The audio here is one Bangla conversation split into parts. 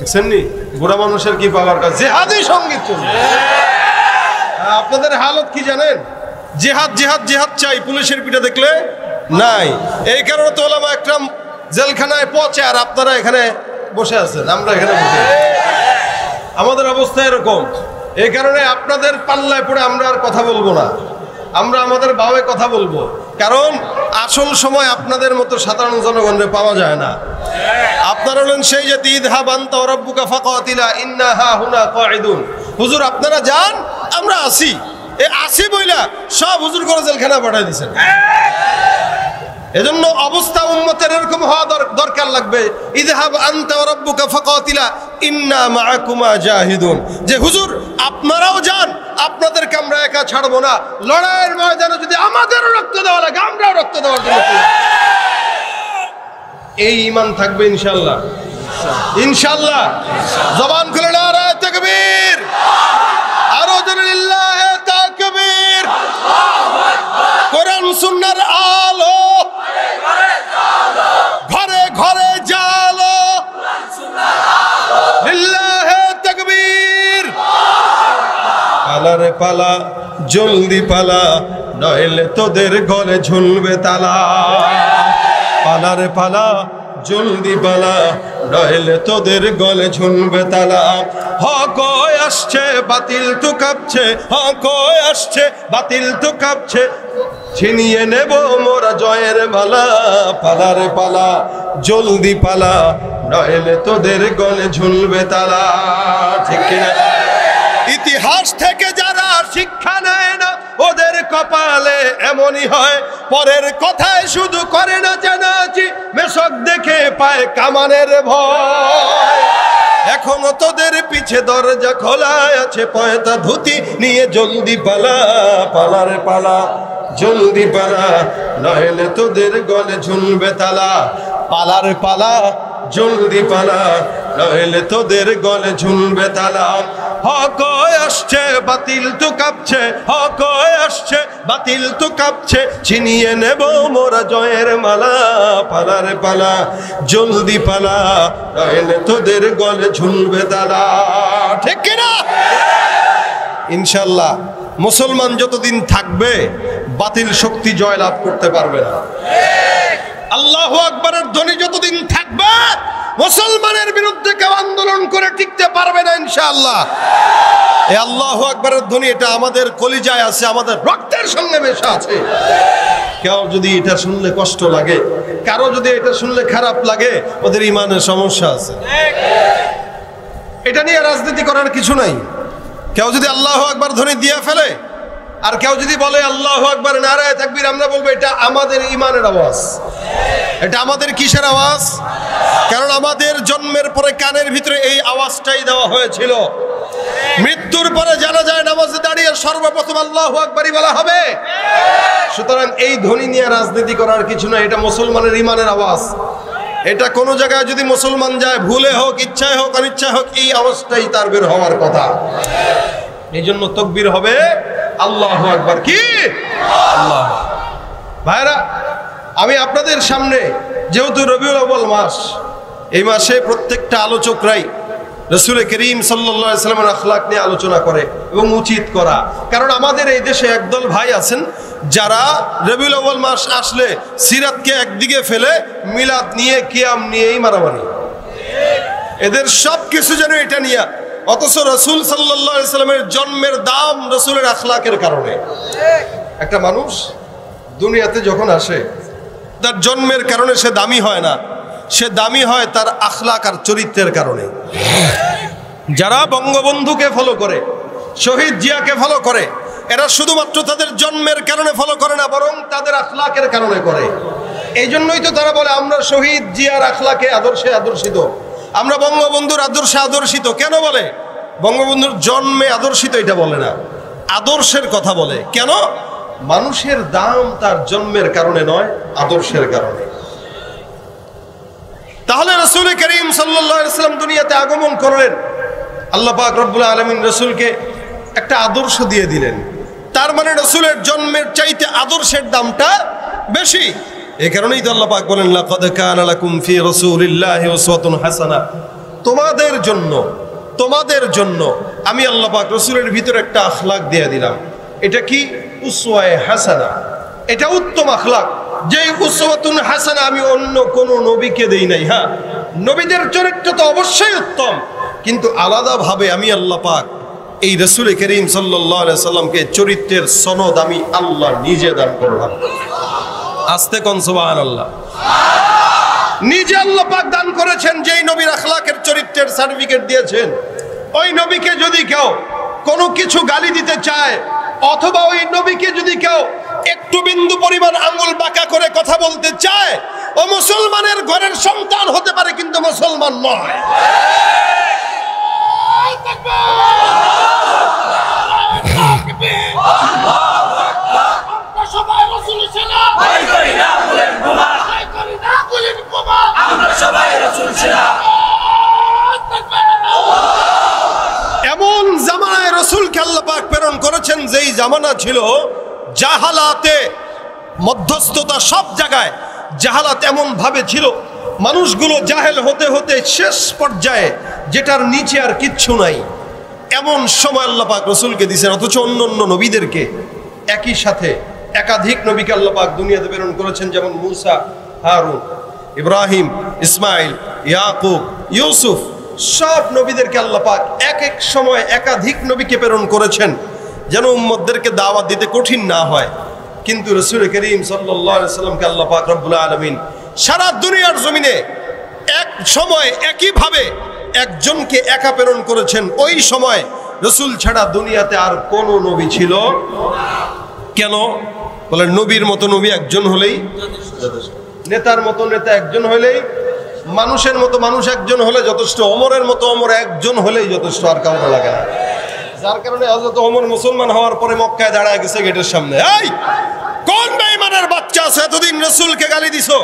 দেখছেননি বুড়া মানুষের কি পাওয়ার কাজ, জেহাদি সঙ্গীত চলছে। আপনাদের হালত কি জানেন? জেহাদ জেহাদ জেহাদ চাই, পুলিশের পিঠে দেখলে নাই। এই কারণে তো ওলামা একরাম জেলখানায় পচে, আর আপনারা এখানে বসে আছেন, আমরা এখানে বসে। আমাদের অবস্থা এরকম। এই কারণে আপনাদের পাল্লায় পড়ে আমরা আর কথা বলবো না, আমরা আমাদের ভাবে কথা বলবো। কারণ আসল সময় আপনাদের মতো সাধারণ জনগণের পাওয়া যায় না। আপনারা হলেন সেই জাতি, ইযহাব আনতা ওয়া রাব্বুকা ফাকাতিলা ইন্না হাহুনা কাঈদুন। হুজুর আপনারা যান, আমরা আসি। এই আসি বইলা সব হুজুর করে জেলখানা পাঠিয়ে দিয়েছেন। এজন্য অবস্থা উম্মতের এরকম হওয়া দরকার লাগবে, ইযহাব আনতা ওয়া রাব্বুকা ফাকাতিলা ইন্না মাআকুমা জাহিদুন। যে হুজুর আপনারাও যান, আপনাদেরকে আমরা একা ছাড়বো না। লড়াইয়ের ময়দানে যদি আমাদেরও রক্ত দেওয়া লাগে, আমরাও রক্ত দেওয়ার জন্য। এই ঈমান থাকবে ইনশাআল্লাহ, ইনশাআল্লাহ। জবান খুলে নারায়ে তাকবীর, আরো জোরে লিল্লাহি তাকবীর। কোরআন সুন্নাহর আলো ঘরে ঘরে জালো, লিল্লাহি তাকবীর। পালা রে পালা, জলদি পালা, নইলে তোদের গলে ঝুলবে তালা। পালা রে পালা, জলদি পালা, নইলে তোদের গলে ঝুলবে তালা। হক আসছে, বাতিল তো কাঁপছে, হক আসছে, বাতিল তো কাঁপছে, ছিনিয়ে নেব মোরা জয়ের মালা। পালা রে পালা, জলদি পালা, নইলে তোদের গলে ঝুলবে তালা। ঠিক কিনা? ইতিহাস থেকে যারা শিক্ষা নেয় না, ওদের কপালে এমনই হয়। পরের কথায় শুধু করে না জানাজি, মেশক দেখে পায় কামানের ভয়। এখনো তোদের পিছে দরজা খোলা আছে, পয়তা ধুতি নিয়ে জলদি পালা। পালা রে পালা, জলদি পালা, নইলে তোদের গলে ঝুলবে তালা। পালা রে পালা, জলদি পালা, নইলে তোদের গলে ঝুলবে তালা। হক আসছে, বাতিল তো কাঁপছে, হক আসছে, বাতিল তো কাঁপছে, ছিনিয়ে নেব মোরা জয়ের মালা। পালা রে পালা, জলদি পালা, নইলে তোদের গলে ঝুলবে তালা। ঠিক কিনা? ইনশাআল্লাহ মুসলমান যতদিন থাকবে বাতিল শক্তি জয় লাভ করতে পারবে না। আল্লাহু আকবারের ধ্বনি যতদিন থাকবে, মুসলমানের বিরুদ্ধে কেউ আন্দোলন করে টিকতে পারবে না ইনশাআল্লাহ। এই আল্লাহু আকবারের ধ্বনি এটা আমাদের কলিজায় আছে, আমাদের রক্তের সঙ্গে মেশা আছে। কেউ যদি এটা শুনলে কষ্ট লাগে, কারো যদি এটা শুনলে খারাপ লাগে, ওদের ইমানের সমস্যা আছে। এটা নিয়ে রাজনীতি করার কিছু নাই। কেউ যদি আল্লাহু আকবার ধ্বনি দিয়ে ফেলে, আর কেউ যদি বলে আল্লাহু আকবার নারায়ে তাকবীর, আমরা বলবো এটা আমাদের ইমানের আওয়াজ। এটা আমাদের কিসের আওয়াজ? কারণ আমাদের জন্মের পরে কানের ভিতরে এই আওয়াজটাই দেওয়া হয়েছিল। মৃত্যুর পরে জানাজায় নামাজে দাঁড়িয়ে সর্বপ্রথম আল্লাহু আকবারই বলা হবে। সুতরাং এই ধ্বনি নিয়ে রাজনীতি করার কিছু না, এটা মুসলমানের ইমানের আওয়াজ। এটা কোনো জায়গায় যদি মুসলমান যায়, ভুলে হোক, ইচ্ছায় হোক, অনিচ্ছায় হোক, এই আওয়াজটাই তার বের হওয়ার কথা। এই জন্য তাকবীর হবে আল্লাহু আকবার। কি আল্লাহ! ভাইরা, আমি আপনাদের সামনে, যেহেতু রবিউল আউয়াল মাস, এই মাসে প্রত্যেকটা আলোচকরাই রাসূল করিম সাল্লাল্লাহু আলাইহি ওয়াসাল্লামের আখলাক নিয়ে আলোচনা করে এবং উচিত করা। কারণ আমাদের এই দেশে একদল ভাই আছেন যারা রবিউল আউয়াল মাস আসলে সিরাতকে একদিকে ফেলে মিলাদ নিয়ে, কিয়াম নিয়েই মারামারি। এদের সব কিছু যেন এটা নিয়ে, অথচ রাসূল সাল্লাল্লাহু আলাইহি ওয়াসাল্লামের জন্মের দাম রাসূলের আখলাকের কারণে। একটা মানুষ দুনিয়াতে যখন আসে, তার জন্মের কারণে সে দামি হয় না, সে দামি হয় তার আখলাক আর চরিত্রের কারণে। যারা বঙ্গবন্ধুকে ফলো করে, শহীদ জিয়াকে ফলো করে, এরা শুধুমাত্র তাদের জন্মের কারণে ফলো করে না, বরং তাদের আখলাকের কারণে করে। এই জন্যই তো তারা বলে আমরা শহীদ জিয়ার আখলাকে আদর্শে আদর্শিত, আমরা বঙ্গবন্ধুর আদর্শে আদর্শিত। কেন বলে? বঙ্গবন্ধুর জন্মে আদর্শিত এটা বলে না, আদর্শের কথা বলে। কেন? মানুষের দাম তার জন্মের কারণে নয়, আদর্শের কারণে। তাহলে রাসূল করিম সাল্লাল্লাহু আলাইহি ওয়াসাল্লাম দুনিয়াতে আগমন করলেন, আল্লাহ পাক রব্বুল আলামিন রাসূলকে একটা আদর্শ দিয়ে দিলেন। তার মানে রাসূলের জন্মের চাইতে আদর্শের দামটা বেশি। এই কারণেই তো আল্লাহ পাক বলেন, লাকাদ কানা লাকুম ফি রাসূলিল্লাহি উসওয়াতুন হাসানাহ। তোমাদের জন্য আমি আল্লাহ পাক রাসূলের ভিতরে একটা আখলাক দিয়ে দিলাম। এটা কি? উসওয়ায়ে হাসানা। এটা উত্তম আখলাক, যেই উসওয়াতুন হাসানা আমি অন্য কোনো নবীকে দেই নাই। হ্যাঁ, নবীদের চরিত্র তো অবশ্যই উত্তম, কিন্তু আলাদাভাবে আমি আল্লাহ পাক এই রাসূল করিম সাল্লাল্লাহু আলাইহি সাল্লামকে চরিত্রের সনদ আমি আল্লাহ নিজে দান করলাম। আস্তে কোন সুবহানাল্লাহ। নিজে আল্লাহ পাক দান করেছেন, যেই নবীর আখলাকের চরিত্রের সার্টিফিকেট দিয়েছেন। ওই নবীকে যদি কেউ কোনো কিছু গালি দিতে চায়, অথবা ওই নবীকে যদি কেউ একটু বিন্দু পরিমাণ আঙ্গুল বাঁকা করে কথা বলতে চায়, ও মুসলমানের ঘরের সন্তান হতে পারে কিন্তু মুসলমান নয়। এমন জামানায় রাসূলকে আল্লাহ পাক প্রেরণ করেছেন, যেই জামানা ছিল জাহালাতে মধ্যস্থতা, সব জায়গায় জাহালাত এমন ভাবে ছিল, মানুষগুলো জাহেল হতে হতে শেষ পর্যায়ে যেটার নিচে আর কিচ্ছু নাই, এমন সময় আল্লাহ পাক রাসূলকে দিয়েছেন। অথচ অন্য নবীদেরকে একই সাথে একাধিক নবীকে আল্লাহ পাক দুনিয়াতে প্রেরণ করেছেন, যেমন মূসা, হারুন, ইব্রাহিম, ইসমাইল, ইয়াকুব, ইউসুফ, সব নবীদেরকে আল্লাহ পাক এক এক সময় একাধিক নবীকে প্রেরণ করেছেন, যেন উম্মতদেরকে দাওয়াত দিতে কঠিন না হয়। কিন্তু রাসূল করিম সাল্লাল্লাহু আলাইহি সাল্লামকে আল্লাহ পাক রব্বুল আলামিন সারা দুনিয়ার জমিনে এক সময় একইভাবে একজনকে একা প্রেরণ করেছেন। ওই সময় রাসূল ছাড়া দুনিয়াতে আর কোনো নবী ছিল কেন? বলে নবীর মতো নবী একজন হলেই যথেষ্ট, নেতার মতো নেতা একজন হলেই, মানুষের মতো মানুষ একজন হলে যথেষ্ট, ওমরের মতো ওমর একজন হলেই যথেষ্ট, আর কারণ লাগে না। যার কারণে হযরত ওমর মুসলমান হওয়ার পরে মক্কায় দাঁড়ায় গেছে গেটের সামনে, এই কোন বেঈমানের বাচ্চা আছে এতদিন রাসূলকে গালি দিছো?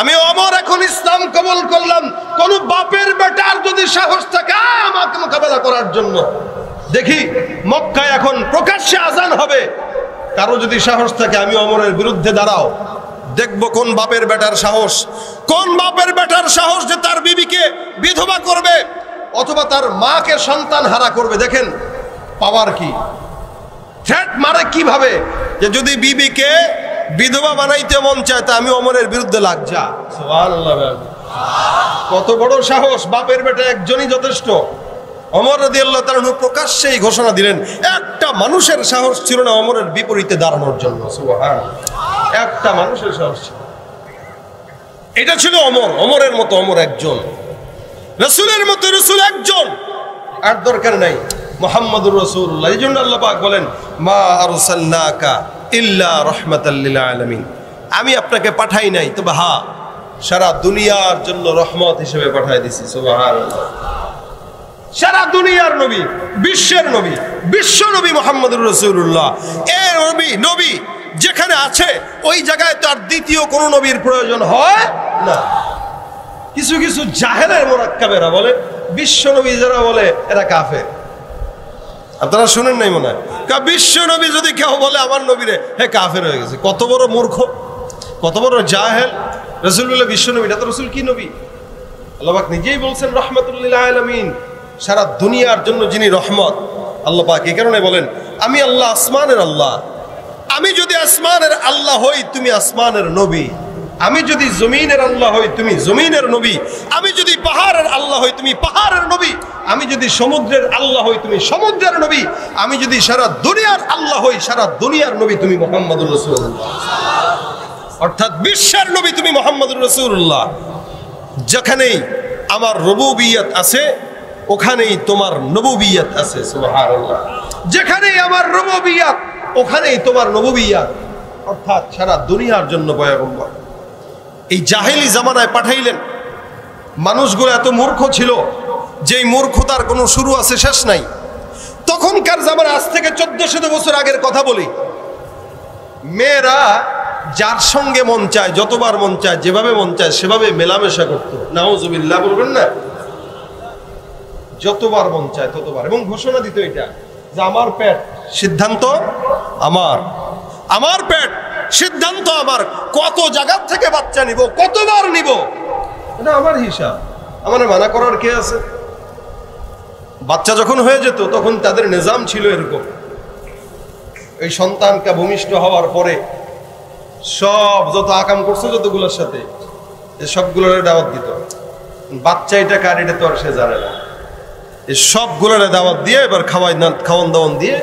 আমি ওমর এখন ইসলাম কবুল করলাম, কোন বাপের বেটার যদি সাহস থাকে আমাকে মোকাবেলা করার জন্য, দেখি মক্কায় এখন প্রকাশ্যে আজান হবে, কারো যদি সাহস থাকে আমি ওমরের বিরুদ্ধে দাঁড়াও, দেখবো কোন বাপের বেটার সাহস, কোন বাপের বেটার সাহস যে তার বিবিকে বিধবা করবে অথবা তার মাকে সন্তান হারা করবে। দেখেন পাওয়ার কি, থ্রেট মারে কিভাবে, যে যদি বিবিকে বিধবা বানাইতে মন চায় তা আমি ওমরের বিরুদ্ধে লাগ যা। সুবহানাল্লাহ, কত বড় সাহস, বাপের বেটা একজনই যথেষ্ট। ওমর রাদিয়াল্লাহু তাআলা প্রকাশ্যেই ঘোষণা দিলেন, একটা মানুষের সাহস ছিল না ওমরের বিপরীতে দাঁড়ানোর জন্য। সুবহানাল্লাহ, একটা মানুষের সাহস ছিল, এটা ছিল ওমর। ওমরের মতো ওমর একজন, রাসূলের মতো রাসূল একজন, আর দরকার নাই। মুহাম্মদুর রাসূলুল্লাহ, এই জন্য আল্লাহ পাক বলেন মা আরসালনাকা ইল্লা রাহমাতাল লিল আলামিন, আমি আপনাকে পাঠাই নাই, তবে হ্যাঁ সারা দুনিয়ার জন্য রহমত হিসেবে পাঠাই দিয়েছি। সুবহানাল্লাহ, সারা দুনিয়ার নবী, বিশ্বের নবী, বিশ্ব নবী মুহাম্মদুর রাসূলুল্লাহ। এই নবী যেখানে আছে ওই জায়গায় তো আর দ্বিতীয় কোন নবীর প্রয়োজন হয় না। কিছু কিছু জাহেলের মোরাক্কাবেরা বলে বিশ্ব নবী, যারা বলে এরা কাফের। আপনারা শুনেন নাই মনে হয়, বিশ্ব নবী যদি কেউ বলে আমার নবীরে, হে কাফের হয়ে গেছে। কত বড় মূর্খ, কত বড় জাহেল। রাসূল বলে বিশ্ব নবী, এটা তো রাসূল কি নবী? আল্লাহ পাক নিজেই বলছেন রাহমাতুল লিল আলামিন, সারা দুনিয়ার জন্য যিনি রহমত। আল্লাহ পাক এই কারণে বলেন আমি আল্লাহ আসমানের আল্লাহ, আমি যদি আসমানের আল্লাহ হই তুমি আসমানের নবী, আমি যদি জমিনের আল্লাহ হই তুমি জমিনের নবী, আমি যদি পাহাড়ের আল্লাহ হই তুমি পাহাড়ের নবী, আমি যদি সমুদ্রের আল্লাহ হই তুমি সমুদ্রের নবী, আমি যদি সারা দুনিয়ার আল্লাহ হই সারা দুনিয়ার নবী তুমি মুহাম্মদুর রাসূলুল্লাহ। অর্থাৎ বিশ্বের নবী তুমি মুহাম্মদুর রাসূলুল্লাহ। যেখানেই আমার রুবুবিয়ত আছে ওখানেই তোমার নবুবিয়ত আছে। সুবহানাল্লাহ, যেখানেই আমার রুবুবিয়ত ওখানেই তোমার নবুবিয়ত, অর্থাৎ সারা দুনিয়ার জন্য পয়গম্বর। এই জাহেলি জামানায় পাঠাইলেন। মানুষগুলো এত মূর্খ ছিল যেই মূর্খতার কোনো শুরু আছে শেষ নাই। তখনকার জামানা, আজ থেকে 1400 বছর আগের কথা বলি, মেয়েরা যার সঙ্গে মন চায়, যতবার মন চায়, যেভাবে মন চায় সেভাবে মেলামেশা করতো। নাউজুবিল্লাহ বলবেন না, যতবার মন চায় ততবার। এবং ঘোষণা দিত এটা যে আমার পেট সিদ্ধান্ত আমার, আমার পেট সিদ্ধান্ত আমার, কত জায়গা থেকে বাচ্চা নিব, কতবার নিব, এটা আমার হিসাব। আমার মানা করার কে আছে? বাচ্চা যখন হয়ে যেত তখন তাদের নিজাম ছিল এরকম, এই সন্তানকে ভূমিষ্ঠ হওয়ার পরে সব যত আকাম করছে যতগুলোর সাথে সবগুলোর দাওয়াত দিত। বাচ্চা এটা কার এটা তো আর সে জানে না, এই সবগুলোর দাওয়াত দিয়ে এবার খাওয়ান দাওয়ান দিয়ে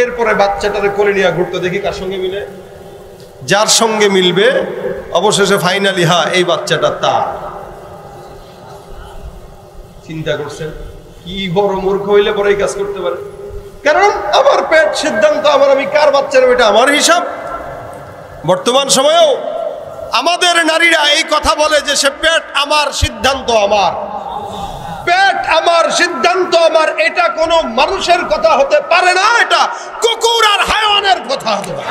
এরপরে বাচ্চাটারে কোলে নিয়ে ঘুরতে, দেখি কার সঙ্গে মিলে, যার সঙ্গে মিলবে অবশেষে ফাইনালি হ্যাঁ এই বাচ্চাটা তার। চিন্তা করছেন কি বড় মূর্খ হইলে পরে এই কাজ করতে পারে? কারণ আমার পেট সিদ্ধান্ত আমার, আমি কার বাচ্চার এটা আমার হিসাব। বর্তমান সময়েও আমাদের নারীরা এই কথা বলে যে সে পেট আমার সিদ্ধান্ত আমার, পেট আমার সিদ্ধান্ত আমার। এটা কোনো মানুষের কথা হতে পারে না, এটা কুকুর আর হায়াওয়ানের কথা হতে পারে।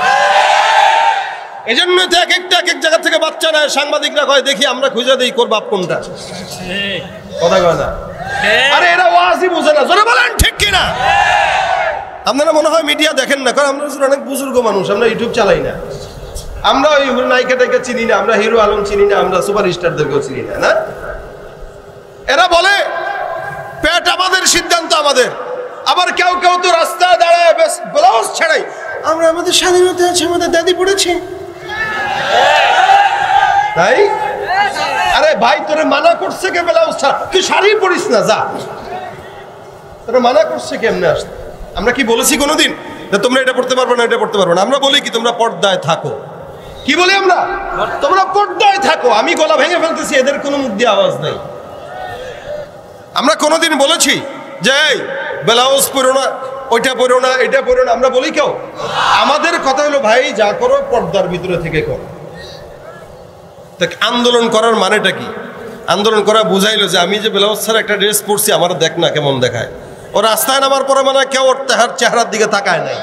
এই জন্য তো এক এক জায়গা থেকে বাচ্চা নেয়, সাংবাদিকরা কয় দেখি আমরা খুঁজে দিই কোর বাপ কোনটা। কথা কয় না? আরে এরা ওয়াজই বুঝে না, জোরে বলেন ঠিক কিনা? আপনারা মনে হয় মিডিয়া দেখেন না, কারণ আমরা অনেক বুজুর্গ মানুষ, আমরা ইউটিউব চালাই না, আমরা ওই নায়িকাটাকে চিনি না, আমরা হিরো আলম চিনি না, আমরা সুপারস্টারদেরকেও চিনি না। না, এরা বলে পেট আমাদের সিদ্ধান্ত আমাদের। আবার কেউ কেউ তো রাস্তায় দাঁড়ায় ব্লাউজ ছাড়াই আমরা আমাদের স্বাধীনতা আছে, আমাদের দাদি পড়েছে, তাই? আরে ভাই তোরে মানা করছে কে ব্লাউজ ছাড়া? তুই শাড়ি পরিস না, যা। তোরে মানা করছে কেমনে আসতে? আমরা কি বলেছি কোনোদিন যে তোমরা এটা পড়তে পারবে না, এটা পড়তে পারবে না? আমরা বলি কি তোমরা পর্দায় থাকো। কি বলি আমরা? তোমরা পর্দায় থাকো। আমি গলা ভেঙে ফেলতেছি, এদের কোনো মুখ দিয়ে আওয়াজ নাই। আমরা কোনোদিন বলেছি যে এই ব্লাউজ পরো না, ওইটা পরো না, এটা পরো না? আমরা বলি কেউ? আমাদের কথা হলো ভাই যা করো পর্দার ভিতরে থেকে করো। আন্দোলন করার মানেটা কি? আন্দোলন করা বুঝাইলো যে আমি যে ব্লাউজ ছাড়া একটা ড্রেস পরছি আমার দেখ না কেমন দেখায়। ও রাস্তায় নামার পরে মানে কেউ ওর চেহারার দিকে তাকায় নাই,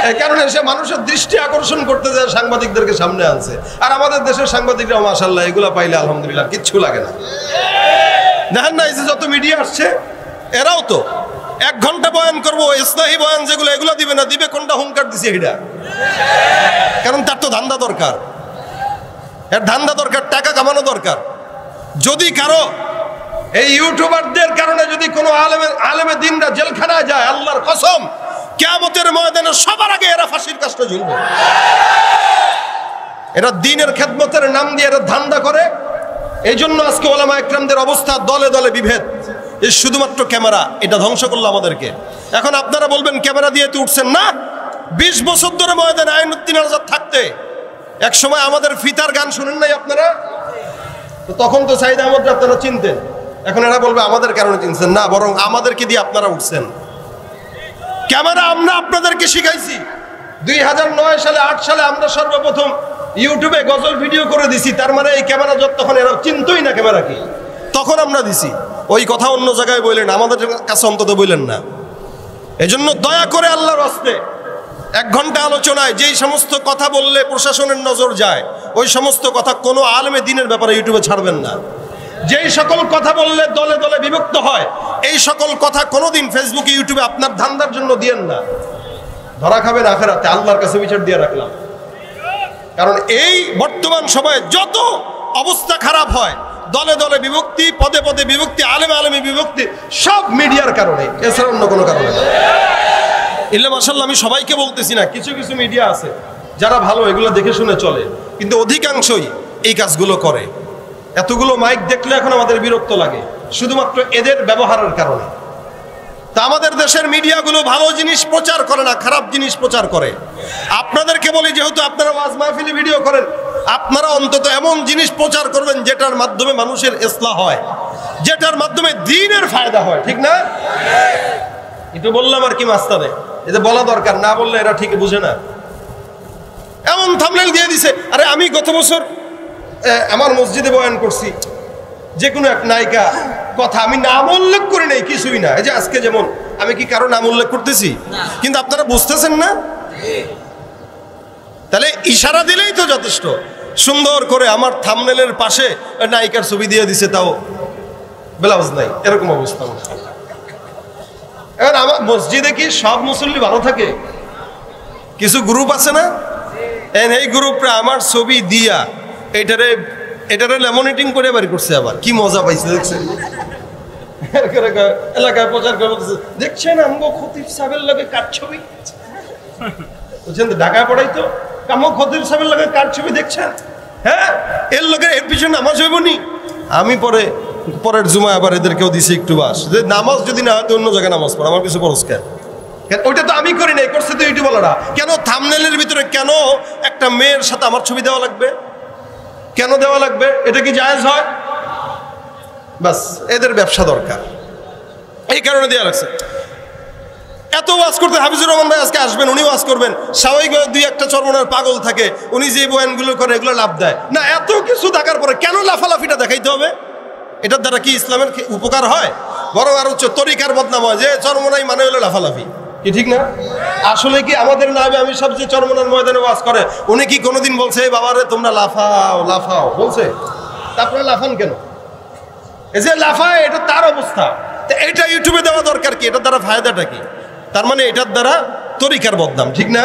এই কারণে সে মানুষের দৃষ্টি আকর্ষণ করতে যায়, সাংবাদিকদেরকে সামনে আনছে। আর আমাদের দেশের সাংবাদিকরা মাশাআল্লাহ এগুলা পাইলে আলহামদুলিল্লাহ কিচ্ছু লাগে না। দেখেন না এই যে যত মিডিয়া আসছে, এরাও তো 1 ঘন্টা বয়ান করবো, ইসলাহি বয়ান যেগুলো এগুলো দিবে না, দিবে কোনটা হুঙ্কার দিছে এটা। কারণ তার তো ধান্দা দরকার, এর ধান্দা দরকার, টাকা কামানো দরকার। যদি কারো এই ইউটিউবারদের কারণে যদি কোনো আলেমে দিনরা জেলখানায় যায়, আল্লাহর কসম কিয়ামতের ময়দানে সবার আগে এরা ফাঁসির কাষ্ঠে ঝুলবে। এরা দ্বীনের খেদমতের নাম দিয়ে এরা ধান্দা করে। এই জন্য আজকে ওলামা একরামদের অবস্থা, দলে দলে বিভেদ। এই শুধুমাত্র ক্যামেরা এটা ধ্বংস করলো আমাদেরকে। এখন আপনারা বলবেন ক্যামেরা দিয়ে তো উঠছেন না। 20 বছর ধরে ময়দানে আইনুদ্দিন আজাদ থাকতে এক সময় আমাদের ফিতার গান শুনেন নাই আপনারা? তো তখন তো সাইদ আহমদ আপনারা চিনতেন। এখন এরা বলবে আমাদের কারণে চিনছেন না, বরং আমাদেরকে দিয়ে আপনারা উঠছেন। ক্যামেরা আমরা আপনাদেরকে শিখাইছি। 2009 সালে 8 সালে আমরা সর্বপ্রথম ইউটিউবে গজল ভিডিও করে দিছি। তার মানে এই ক্যামেরা যতক্ষণ এরা চিনতই না ক্যামেরা কি, তখন আমরা দিছি। ওই কথা অন্য জায়গায় বললেন, আমাদের কাছে অন্তত বললেন না। এজন্য দয়া করে আল্লাহর রাস্তে 1 ঘন্টা আলোচনায় যেই সমস্ত কথা বললে প্রশাসনের নজর যায়, ওই সমস্ত কথা কোনো আলেমে দ্বীনের ব্যাপারে ইউটিউবে ছাড়বেন না। যেই সকল কথা বললে দলে দলে বিভক্ত হয়, এই সকল কথা কোনোদিন ফেসবুকে ইউটিউবে আপনার ধান্দার জন্য দিয়েন না। ধরা খাবেন আখেরাতে, আল্লাহর কাছে বিচার দিয়ে রাখলাম। কারণ এই বর্তমান সময়ে যত অবস্থা খারাপ হয়, দলে দলে বিভক্তি, পদে পদে বিভক্তি, আলেমে আলেমে বিভক্তি, সব মিডিয়ার কারণে, এছাড়া অন্য কোনো কারণে না। ইল্লা মাশাআল্লাহ, আমি সবাইকে বলতেছি না, কিছু কিছু মিডিয়া আছে যারা ভালো, এগুলো দেখে শুনে চলে, কিন্তু অধিকাংশই এই কাজগুলো করে। এতগুলো মাইক দেখলে এখন আমাদের বিরক্ত লাগে, শুধুমাত্র এদের ব্যবহারের কারণে। তা আমাদের দেশের মিডিয়াগুলো ভালো জিনিস প্রচার করে না, খারাপ জিনিস প্রচার করে। আপনাদেরকে বলি, যেহেতু আপনারা ওয়াজ মাহফিলে ভিডিও করেন, আপনারা অন্তত এমন জিনিস প্রচার করবেন যেটার মাধ্যমে মানুষের ইসলাহ হয়, যেটার মাধ্যমে দ্বীনের ফায়দা হয়, ঠিক না? একটু বললাম আর কি মাস্তানে, এটা বলা দরকার, না বললে এরা ঠিক বুঝে না। এমন থাম্বনেল দিয়ে দিছে। আরে আমি গত বছর আমার মসজিদে বয়ান করছি, যে কোনো এক নায়িকা কথা আমি নাম উল্লেখ করি নাই, কিছুই না। এই যে আজকে যেমন আমি কি কারো নাম উল্লেখ করতেছি, কিন্তু আপনারা বুঝতেছেন না। তাহলে ইশারা দিলেই তো যথেষ্ট। সুন্দর করে আমার থাম্বনেলের পাশে নায়িকার ছবি দিয়ে দিছে, তাও ব্লাউজ নাই, এরকম অবস্থা। এবার আমার মসজিদে কি সব মুসল্লি ভালো থাকে? কিছু গ্রুপ আছে না, এই গ্রুপরা আমার ছবি দিয়া এইটারে এটারে লেমনেটিং করে বাড়ি করছে, আবার কি মজা পাইছে দেখছেন। এলাকায় প্রচার করে বলতেছে, দেখছেন আমগো খতিব সাহেবের লগে কার ছবি, বুঝছেন তো, ঢাকায় পড়াই তো আমগো খতিব সাহেবের লগে কার ছবি দেখছেন, হ্যাঁ এর লগে এর পিছনে নামাজ হইব নি। আমি পরের জুমায় আবার এদেরকেও দিছি একটু বাস, যে নামাজ যদি না হয় অন্য জায়গায় নামাজ পড়া, আমার কিছু খরচ কেন, ওইটা তো আমি করি নাই, করছে তো ইউটিউবাররা। কেন থাম্বনেলের ভিতরে কেন একটা মেয়ের সাথে আমার ছবি দেওয়া লাগবে, কেন দেওয়া লাগবে, এটা কি জায়েজ হয়? বাস এদের ব্যবসা দরকার, এই কারণে দেওয়া লাগছে। এত ওয়াজ করতে হাফিজুর রহমান ভাই আজকে আসবেন, উনি ওয়াজ করবেন, স্বাভাবিকভাবে দুই একটা চরমনার পাগল থাকে, উনি যে বয়ানগুলো করে এগুলো লাভ দেয় না। এত কিছু থাকার পরে কেন লাফালাফিটা দেখাইতে হবে? এটার দ্বারা কি ইসলামের উপকার হয়? বরং আর হচ্ছে তরিকার বদনাম হয়, যে চরমনাই মানে হলো লাফালাফি, কি ঠিক না? আসলে কি আমাদের নামে আমি সব যে চরমনার ময়দানে ওয়াজ করে, উনি কি কোনোদিন বলছে এই বাবারে তোমরা লাফাও লাফাও বলছে? তারপরে লাফান কেন? এই যে লাফায় এটা তার অবস্থা, এটা ইউটিউবে দেওয়া দরকার কি? এটার দ্বারা ফায়দাটা কি? তার মানে এটার দ্বারা তরিকার বদনাম, ঠিক না?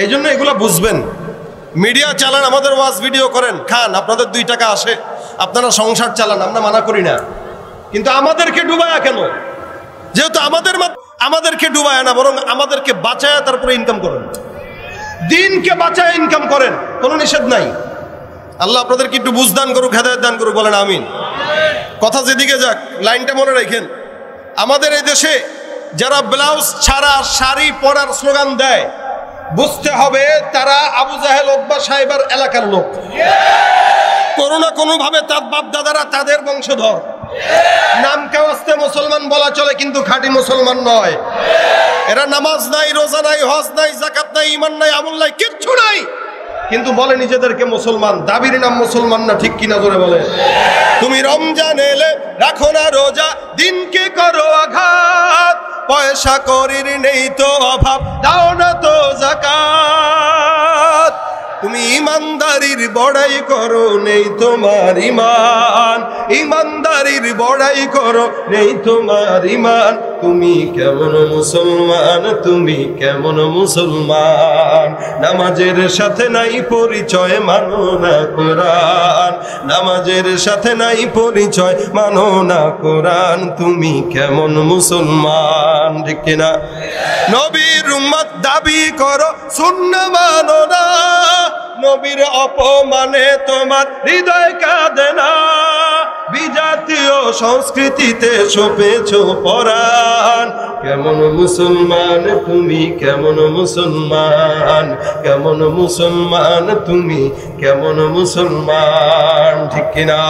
এই জন্য এগুলো বুঝবেন। মিডিয়া চালান, আমাদের ওয়াজ ভিডিও করেন, খান, আপনাদের 2 টাকা আসে, আপনারা সংসার চালান, আমরা মানা করি না, কিন্তু আমাদেরকে ডুবায়া কেন? যেহেতু আমাদেরকে ডুবায় না, বরং আমাদেরকে বাঁচায় তারপরে ইনকাম করেন, দিনকে বাঁচায় ইনকাম করেন, কোনো নিষেধ নাই। আল্লাহ আপনাদেরকে একটু বুঝদান করুক, হেদায়েত দান করুক, বলেন আমিন। কথা যেদিকে যাক, লাইনটা মনে রাখেন। আমাদের এই দেশে যারা ব্লাউজ ছাড়া শাড়ি পরার স্লোগান দেয়, বুঝতে হবে তারা আবু জাহেল উতবা সাহেবের এলাকার লোক, কোনো না কোনো ভাবে তার বাপ দাদারা তাদের বংশধর। নাম কাওয়াস্তে মুসলমান বলা চলে, কিন্তু খাঁটি মুসলমান নয়। এরা নামাজ নাই, রোজা নাই, হজ নাই, যাকাত নাই, ঈমান নাই, আমল নাই, কিচ্ছু নাই, কিন্তু বলে নিজেদেরকে মুসলমান, দাবির নাম মুসলমান না, ঠিক কিনা জোরে বলে। তুমি রমজান এলে রাখো না রোজা, দিনকে করো আঘাত, পয়সা করির নেই তো অভাব, দাও না তো যাকাত। তুমি ইমানদারির বড়াই করো, নেই তোমার ঈমান, ইমানদারির বড়াই করো, নেই তোমার ঈমান। তুমি কেমন মুসলমান, তুমি কেমন মুসলমান, নামাজের সাথে নাই পরিচয়, মানো না কোরআন, নামাজের সাথে নাই পরিচয়, মানো না কোরআন। তুমি কেমন মুসলমান, ঠিক কিনা? নবীর উম্মত দাবি করো, সুন্নাহ মানো না, নবীর অপমানে তোমার হৃদয় কাঁদে না, বিজাতীয় সংস্কৃতিতে সপেছ পরাণ। কেমন মুসলমান তুমি, কেমন মুসলমান, কেমন মুসলমান তুমি, কেমন মুসলমান, ঠিক কিনা?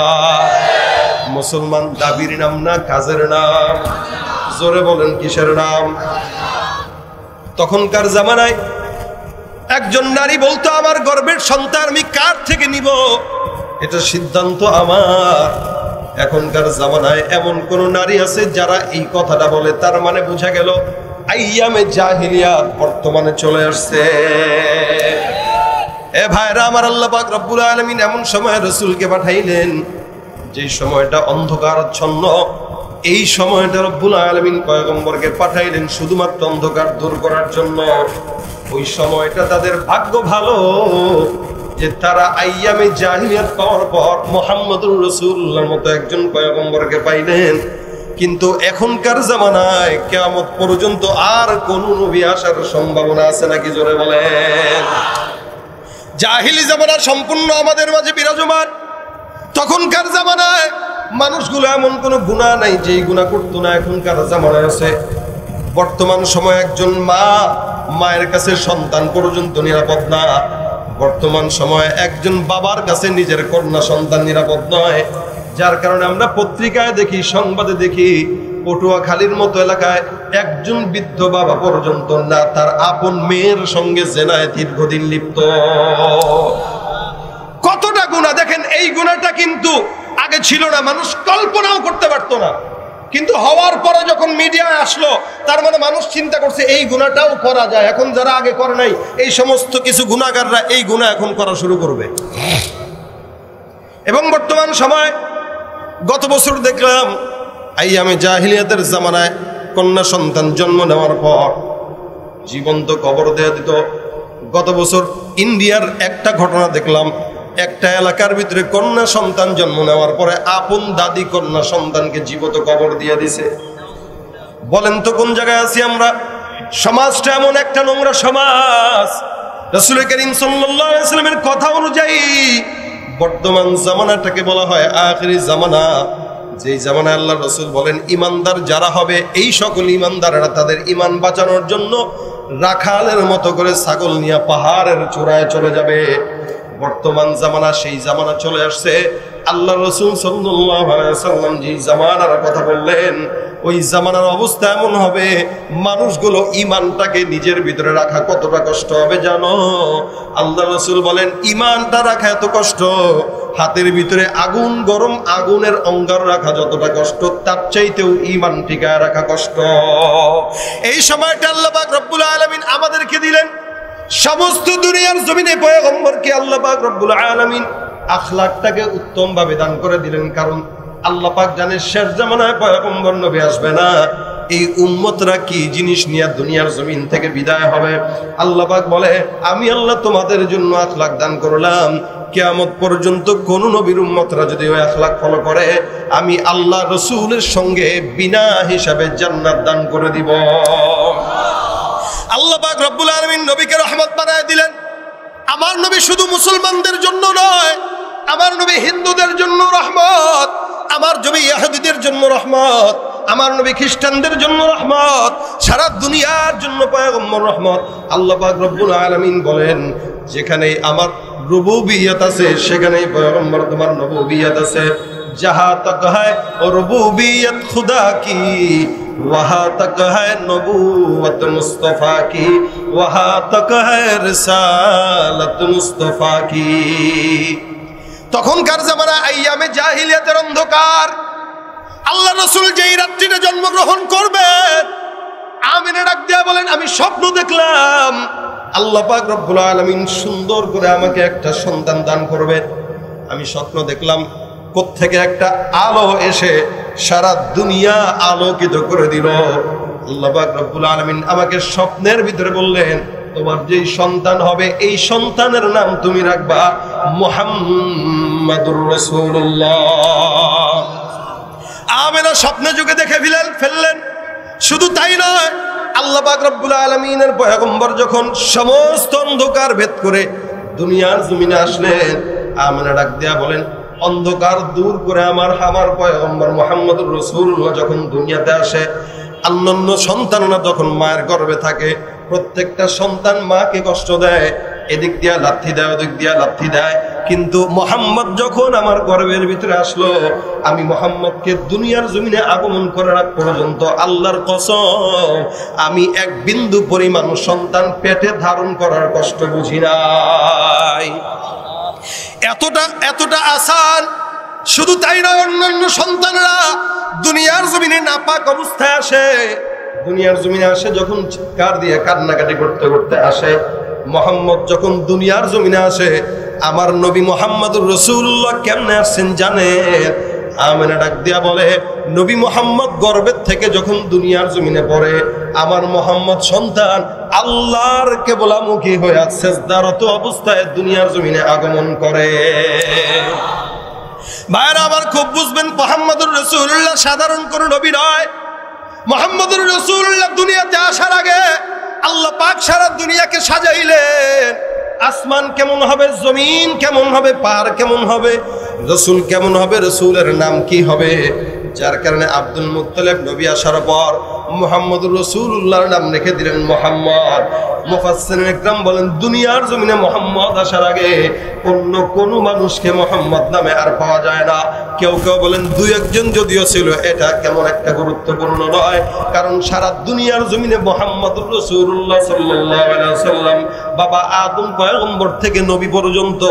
মুসলমান দাবির নাম না, কাজের নাম। জোরে বলেন কিসের নাম? তখনকার জামানায় একজন নারী বলতো, আমার গর্ভের সন্তান আমি কার থেকে নিব, এটা সিদ্ধান্ত আমার। এখনকার জামানায় এমন কোন নারী আছে যারা এই কথাটা বলে, তার মানে বোঝা গেল আইয়ামে জাহিলিয়াত বর্তমানে চলে আসছে। এ ভাইরা আমার, আল্লাহ পাক রব্বুল আলামিন এমন সময় রাসূলকে পাঠাইলেন যে সময়টা অন্ধকারাচ্ছন্ন। এই সময়টা রব্বুল আলামিন পয়গম্বরকে পাঠাইলেন শুধুমাত্র অন্ধকার দূর করার জন্য। ওই সময়টা তাদের ভাগ্য ভালো যে তারা আইয়ামে জাহিলিয়াত পাওয়ার পর মুহাম্মদুর রাসূলুল্লাহর মতো একজন পয়গম্বরকে পাইলেন। কিন্তু এখনকার জামানায় কিয়ামত পর্যন্ত আর কোন নবী আসার সম্ভাবনা আছে নাকি? জোরে বলেন। জাহিলি জামানা সম্পূর্ণ আমাদের মাঝে বিরাজমান। তখনকার জামানায় মানুষগুলো এমন কোনো গুনাহ নাই যেই গুনাহ করতো না, এখনকার জামানায় আছে। বর্তমান সময়ে একজন মায়ের কাছে সন্তান পর্যন্ত নিরাপদ না। বর্তমান সময়ে একজন বাবার কাছে নিজের কন্যা সন্তান নিরাপদ নয়। যার কারণে আমরা পত্রিকায় দেখি, সংবাদে দেখি, পটুয়াখালীর মতো এলাকায় একজন বৃদ্ধ বাবা পর্যন্ত না তার আপন মেয়ের সঙ্গে জেনায় দীর্ঘদিন লিপ্ত। কতটা গুনাহ দেখেন। এই গুনাহটা কিন্তু আগে ছিল না, মানুষ কল্পনাও করতে পারতো না। কিন্তু হওয়ার পরে যখন মিডিয়ায় আসলো, তার মানে মানুষ চিন্তা করছে এই গুনাহটাও করা যায়। এখন যারা আগে করে নাই, এই সমস্ত কিছু গুনাহগাররা এই গুনাহ এখন করা শুরু করবে। এবং বর্তমান সময় গত বছর দেখলাম আইয়ামে জাহিলিয়াতের জামানায় কন্যা সন্তান জন্ম নেওয়ার পর জীবন্ত কবর দেয়া দিত। গত বছর ইন্ডিয়ার একটা ঘটনা দেখলাম, একটা এলাকার ভিতরে কন্যা সন্তান জন্ম নেওয়ার পরে আপন দাদি কন্যা সন্তানকে জীবিত কবর দিয়ে দিছে। বলেন তো কোন জায়গায় আছি আমরা? সমাজটা এমন একটা নোংরা সমাজ। রাসূল করিম সাল্লাল্লাহু আলাইহি ওয়াসাল্লামের কথা অনুযায়ী বর্তমান জামানাটাকে বলা হয় আখিরি জামানা। যেই জামানায় আল্লাহ রাসূল বলেন ঈমানদার যারা হবে, এই সকল ঈমানদারেরা তাদের ঈমান বাঁচানোর জন্য রাখালের মতো করে ছাগল নিয়ে পাহাড়ের চূড়ায় চলে যাবে। বর্তমান জামানা সেই জামানা চলে আসছে। আল্লাহ রাসূল সাল্লাল্লাহু আলাইহি ওয়াসাল্লাম যে জামানার কথা বললেন, ওই জামানার অবস্থা এমন হবে, মানুষগুলো ঈমানটাকে নিজের ভিতরে রাখা কতটা কষ্ট হবে জানো? আল্লাহ রাসূল বলেন ঈমানটা রাখা এত কষ্ট, হাতের ভিতরে আগুন, গরম আগুনের অঙ্গার রাখা যতটা কষ্ট, তার চাইতেও ঈমান টিকায় রাখা কষ্ট। এই সময়টা আল্লাহ পাক রব্বুল আলামিন আমাদেরকে দিলেন। সমস্ত দুনিয়ার জমিনে পয়গম্বরকে আল্লাহ পাক রব্বুল আলামিন আখলাকটাকে উত্তম ভাবে দান করে দিলেন। কারণ আল্লাহ পাক জানেন শেষ জামানায় পয়গম্বর নবী আসবে না, এই উম্মতরা কি জিনিস নিয়ে দুনিয়ার জমিন থেকে বিদায় হবে। আল্লাহ পাক বলে আমি আল্লাহ তোমাদের জন্য আখলাক দান করলাম, কিয়ামত পর্যন্ত কোন নবীর উম্মতরা যদি ওই আখলাক ফলো করে, আমি আল্লাহ রাসূলের সঙ্গে বিনা হিসাবে জান্নাত দান করে দিব। আল্লাহ পাক রব্বুল আলামিন নবীকে রহমত বানায় দিলেন। আমার নবী শুধু মুসলমানদের জন্য নয়, আমার নবী হিন্দুদের জন্য রহমত, আমার নবী ইহুদিদের জন্য রহমত, আমার নবী খ্রিস্টানদের জন্য রহমত, সারা দুনিয়ার জন্য পয়গম্বর রহমত। আল্লাহ পাক রব্বুল আলামিন বলেন যেখানে আমার রুবুবিয়ত আছে সেখানেই পয়গম্বর তোমার নবুবিয়ত আছে। जहाँ तक है रुबूबियत खुदा की वहाँ तक है नबूवत मुस्तफ़ा की वहाँ तक है रिसालत मुस्तफ़ा की। তখনকার জামানা আইয়ামে জাহিলিয়াতের অন্ধকার। আল্লাহ রাসূল যেই রাত্রিতে জন্মগ্রহণ করবেন, আমিনা ডাক দিয়া বলেন আমি স্বপ্ন দেখলাম আল্লাহ পাক রব্বুল আলামিন সুন্দর করে আমাকে একটা সন্তান দান করবেন। আমি স্বপ্ন দেখলাম কোত্থেকে একটা আলো এসে সারা দুনিয়া আলোকিত করে দিল। আল্লাহ পাক রব্বুল আলামিন আমাকে স্বপ্নের ভিতরে বললেন তোমার যেই সন্তান হবে এই সন্তানের নাম তুমি রাখবা মুহাম্মাদুর রাসূলুল্লাহ। আমিনা স্বপ্নে যুগে দেখে ফেললেন। শুধু তাই নয়, আল্লাহ পাক রব্বুল আলামিনের পয়গম্বর যখন সমস্ত অন্ধকার ভেদ করে দুনিয়ার জমিনে আসলেন, আমিনা ডাক দিয়া বলেন অন্ধকার দূর করে আমার পয়গম্বর মুহাম্মদুর রাসূলুল্লাহ যখন দুনিয়াতে আসে, অন্যান্য সন্তানরা যখন মায়ের গর্ভে থাকে প্রত্যেকটা সন্তান মাকে কষ্ট দেয়, এদিক দিয়া লাথি দেয় ওদিক দিয়া লাথি দেয়, কিন্তু মুহাম্মদ যখন আমার গর্ভের ভিতরে আসলো, আমি মুহাম্মদকে দুনিয়ার জমিনে আগমন করার আগ পর্যন্ত আল্লাহর কসম আমি এক বিন্দু পরিমাণ সন্তান পেটে ধারণ করার কষ্ট বুঝি নাই। এতটা আসান। শুধু তাই নয়, অন্যান্য সন্তানরা দুনিয়ার জমিনে নাপাক অবস্থায় আসে, দুনিয়ার জমিনে আসে যখন চিৎকার দিয়ে কান্নাকাটি করতে করতে আসে। মুহাম্মদ যখন দুনিয়ার জমিনে আসে, আমার নবী মুহাম্মদুর রাসূলুল্লাহ কেমনে আসছেন জানেন? আমিনা ডাক দিয়া বলে নবী মুহাম্মদ গর্ভের থেকে যখন দুনিয়ার জমিনে পড়ে, আমার মুহাম্মদ সন্তান আল্লাহর কেবলামুখী হয়ে সেজদারত অবস্থায় দুনিয়ার জমিনে আগমন করে। ভাইরা আবার খুব বুঝবেন, মুহাম্মদুর রাসূলুল্লাহ সাধারণ কোন নবী নয়। মুহাম্মদুর রাসূলুল্লাহ দুনিয়াতে আসার আগে আল্লাহ পাক সারা দুনিয়াকে সাজাইলেন। আসমান কেমন হবে, জমিন কেমন হবে, পাহাড় কেমন হবে, রসুল কেমন হবে, রসুলের নাম কি হবে। যার কারণে আব্দুল মুত্তালিব নবী আসার পর মুহাম্মদুর রাসূলুল্লাহর নাম রেখে দিলেন মুহাম্মদ। মুফাসসিরিন ইকরাম বলেন দুনিয়ার জমিনে মুহাম্মদ আসার আগে অন্য কোন মানুষকে মুহাম্মদ নামে আর পাওয়া যায় না। কেউ কেউ বলেন দুই একজন যদিও ছিল, এটা কেমন একটা গুরুত্বপূর্ণ নয়, কারণ সারা দুনিয়ার জমিনে মুহাম্মদুর রাসূলুল্লাহ সাল্লাল্লাহু আলাইহি ওয়াসাল্লাম বাবা আদম পয়গম্বর থেকে নবী পর্যন্ত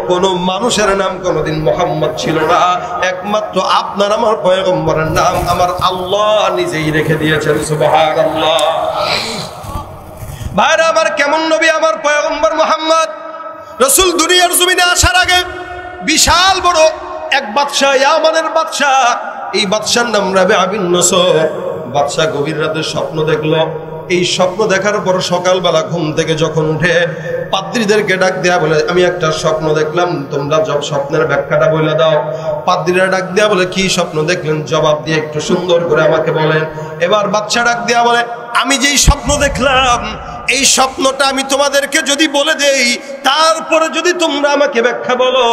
কোন মানুষের নাম কোনদিন মুহাম্মদ ছিল না। একমাত্র আপনার আমার পয়গম্বরের নাম আমার আল্লাহ নিজেই রেখে দিয়েছেন। সুবহানাল্লাহ। ভাইরা আমার কেমন নবী আমার পয়গম্বর মুহাম্মদ। রাসূল দুনিয়ার জমিনে আসার আগে বিশাল বড় এক বাদশা, ইয়ামানের বাদশা, এই বাদশার নাম রাবিআ বিন নসর। বাদশা গভীর রাতে স্বপ্ন দেখলো এই স্বপ্ন দেখার পর সকালবেলা ঘুম থেকে যখন উঠে পাদ্রীদেরকে ডাক দেয়া বলে, আমি একটা স্বপ্ন দেখলাম, তোমরা সব স্বপ্নের ব্যাখ্যাটা বলে দাও। পাদ্রীরা ডাক দেয়া বলে, কি স্বপ্ন দেখলেন জবাব দিয়ে একটু সুন্দর করে আমাকে বলেন। এবার বাদশা ডাক দেয়া বলে, আমি যেই স্বপ্ন দেখলাম এই স্বপ্নটা আমি তোমাদেরকে যদি বলে দেই, তারপরে যদি তোমরা আমাকে ব্যাখ্যা বলো,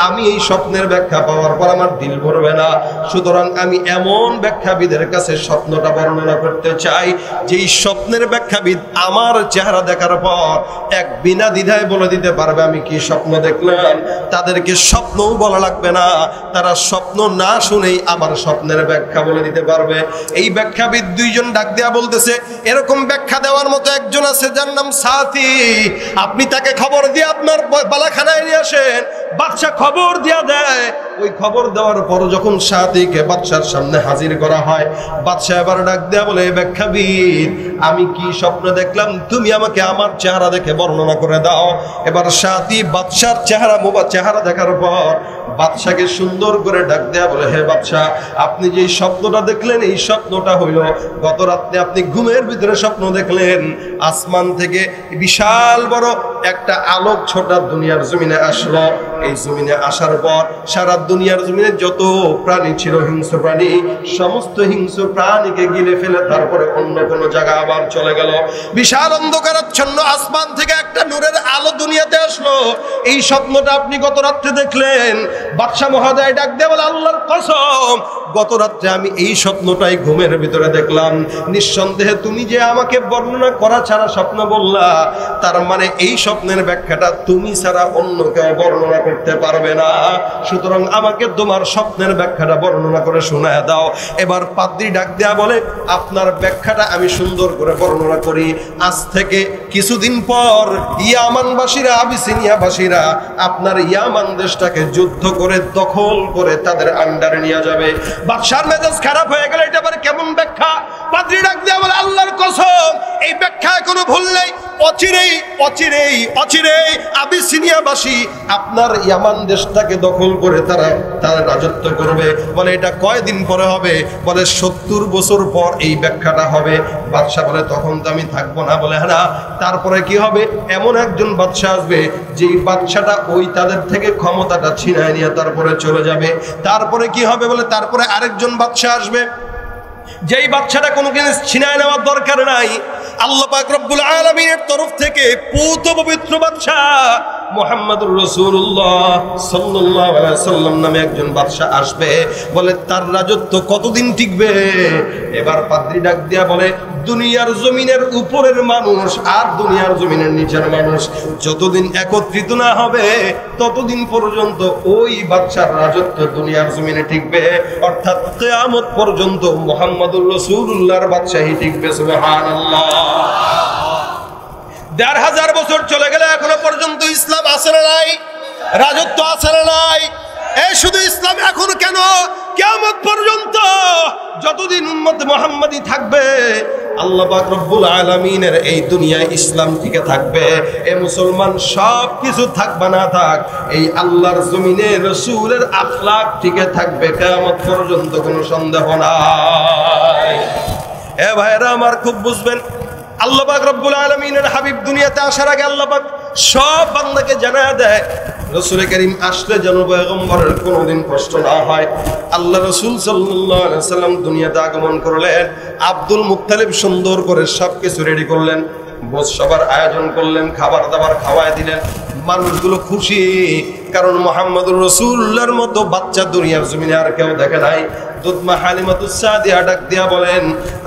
আমি এই স্বপ্নের ব্যাখ্যা পাওয়ার পর আমার দিল ভরবে না। সুতরাং আমি এমন ব্যাখ্যাবিদের কাছে স্বপ্নটা বর্ণনা করতে চাই যেই স্বপ্নের ব্যাখ্যাবিদ আমার চেহারা দেখার পর এক বিনা দ্বিধায় বলে দিতে পারবে আমি কি স্বপ্ন দেখলাম। তাদেরকে স্বপ্নও বলা লাগবে না, তারা স্বপ্ন না শুনেই আমার স্বপ্নের ব্যাখ্যা বলে দিতে পারবে। এই ব্যাখ্যাবিদ দুইজন ডাক দেয়া বলতেছে, এরকম ব্যাখ্যা দেওয়ার মতো একজন আছে যার নাম সাথী, আপনি তাকে খবর দিয়ে আপনার বালাখানায় নিয়ে আসেন। বাদশা খবর দিয়া দেয়। ওই খবর দেওয়ার পর যখন সাথীকে বাদশার সামনে হাজির করা হয়, বাদশা এবার ডাক দেয়া বলে, ব্যাখ্যাবিদ আমি কি স্বপ্ন দেখলাম তুমি আমাকে আমার চেহারা দেখে বর্ণনা করে দাও। এবার সাথী বাদশার চেহারা দেখার পর বাদশাকে সুন্দর করে ডাক দেয়া বলে, হে বাদশা, আপনি যে স্বপ্নটা দেখলেন এই স্বপ্নটা হইল গত রাতে আপনি ঘুমের ভিতরে স্বপ্ন দেখলেন আসমান থেকে বিশাল বড় একটা আলোক ছোটা দুনিয়ার জমিনে আসলো। এই জমিনে আসার পর সারা দুনিয়ার জমিনে যত প্রাণী ছিল হিংস্র প্রাণী, সমস্ত হিংস্র প্রাণীকে গিলে ফেলে তারপরে অন্য কোনো জায়গা আবার চলে গেল। বিশাল অন্ধকারাচ্ছন্ন আসমান থেকে একটা নূরের আলো দুনিয়াতে আসলো। এই স্বপ্নটা আপনি গত রাত্রে দেখলেন। বাদশা মহোদয় ডাক দিয়ে বলে, আল্লাহর কসম গত রাত্রে আমি এই স্বপ্নটাই ঘুমের ভিতরে দেখলাম। নিঃসন্দেহে তুমি যে আমাকে বর্ণনা করা ছাড়া স্বপ্ন বললা, তার মানে এই স্বপ্নের ব্যাখ্যাটা তুমি ছাড়া অন্য কেউ বর্ণনা করতে পারবে না। সুতরাং আমাকে তোমার স্বপ্নের ব্যাখ্যাটা বর্ণনা করে শোনায় দাও। এবার পাদ্রী ডাক দেয়া বলে, আপনার ব্যাখ্যাটা আমি সুন্দর করে বর্ণনা করি। আজ থেকে কিছুদিন পর ইয়ামানবাসীরা, আবিসিনিয়াবাসীরা আপনার ইয়ামান দেশটাকে যুদ্ধ করে দখল করে তাদের আন্ডারে নিয়ে যাবে। বাদশার মেজাজ খারাপ হয়ে গেল, এটা আবার কেমন ব্যাখ্যা? পাদ্রী ডাক দেয়া বলে, আল্লাহর কসম এই ব্যাখ্যায় কোনো ভুল নেই। অচিরেই আবিসিনিয়াবাসী আপনার ইয়ামান দেশটাকে দখল করে তারা রাজত্ব করবে। বলে এটা কয়দিন পরে হবে? বলে 70 বছর পর এই ব্যাখ্যাটা হবে। বাদশা বলে, তখন তো আমি থাকবো না। বলে হ্যাঁ, তারপরে কি হবে? এমন একজন বাদশা আসবে যেই বাদশাটা ওই তাদের থেকে ক্ষমতাটা ছিনায় নিয়ে তারপরে চলে যাবে। তারপরে কি হবে? বলে তারপরে আরেকজন বাদশা আসবে যেই বাদশাটা কোনো জিনিস ছিনায় নেওয়ার দরকার নাই। আল্লাহ পাক রব্বুল আলামিনের তরফ থেকে পূত পবিত্র বাদশা মুহাম্মদুর রাসূলুল্লাহ সাল্লাল্লাহু আলাইহি ওয়াসাল্লাম নামে একজন বাদশা আসবে। বলে তার রাজত্ব কতদিন টিকবে? এবার পাদ্রী ডাক দিয়া বলে, দুনিয়ার জমিনের উপরের মানুষ আর দুনিয়ার জমিনের নিচের মানুষ যতদিন একত্রিত না হবে ততদিন পর্যন্ত ওই বাদশার রাজত্ব দুনিয়ার জমিনে টিকবে। অর্থাৎ কিয়ামত পর্যন্ত মুহাম্মদুর রাসূলুল্লাহর বাদশাহী টিকবে। সুবহানাল্লাহ। ১৫০০ বছর চলে গেলে এখনো পর্যন্ত ইসলাম আছে না নাই? রাজত্ব আছে না নাই? এই শুধু ইসলাম এখনো কেন, কিয়ামত পর্যন্ত যতদিন উম্মত মুহাম্মাদি থাকবে আল্লাহ পাক রব্বুল আলামিনের এই দুনিয়ায় ইসলাম টিকে থাকবে। এ মুসলমান সব কিছু থাকবে না থাক, এই আল্লাহর জমিনে রাসূলের আখলাক টিকে থাকবে কিয়ামত পর্যন্ত, কোনো সন্দেহ নাই। এ ভাইরা আমার, খুব বুঝবেন, আল্লাহ পাক রব্বুল আলামিনের হাবিব দুনিয়াতে আসার আগে আল্লাহ পাক সব বান্দাকে জানায় দেয় রাসূল করিম আসলে যেন পয়গম্বরের কোনোদিন কষ্ট না হয়। আল্লাহ রাসূল সাল্লাল্লাহু আলাইহি ওয়াসাল্লাম দুনিয়াতে আগমন করলেন। আব্দুল মুত্তালিব সুন্দর করে সবকিছু রেডি করলেন, ভোজ সবার আয়োজন করলেন, খাবার দাবার খাওয়ায় দিলেন। মানুষগুলো খুশি, কারণ মুহাম্মদুর রাসূলুল্লাহর মতো বাচ্চা দুনিয়ার জমিনে আর কেউ দেখে নাই। দুধমা হালিমাতুস সাদিয়া ডাক দিয়া বলেন,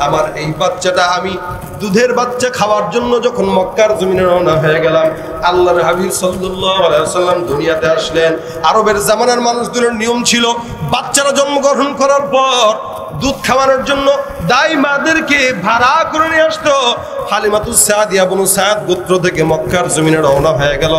আমার এই বাচ্চাটা আমি দুধের বাচ্চা খাওয়ার জন্য যখন মক্কার জমিনে রওনা হয়ে গেলাম, আল্লাহর হাবিব সাল্লাল্লাহু আলাইহি ওয়াসাল্লাম দুনিয়াতে আসলেন। আরবের জামানার মানুষগুলোর নিয়ম ছিল বাচ্চারা জন্মগ্রহণ করার পর দুধ খাওয়ানোর জন্য দাই মাদেরকে ভাড়া করে নিয়ে আসতো। হালিমাতুস সাদিয়া বনু সাদ গোত্র থেকে মক্কার জমিনে রওনা হয়ে গেল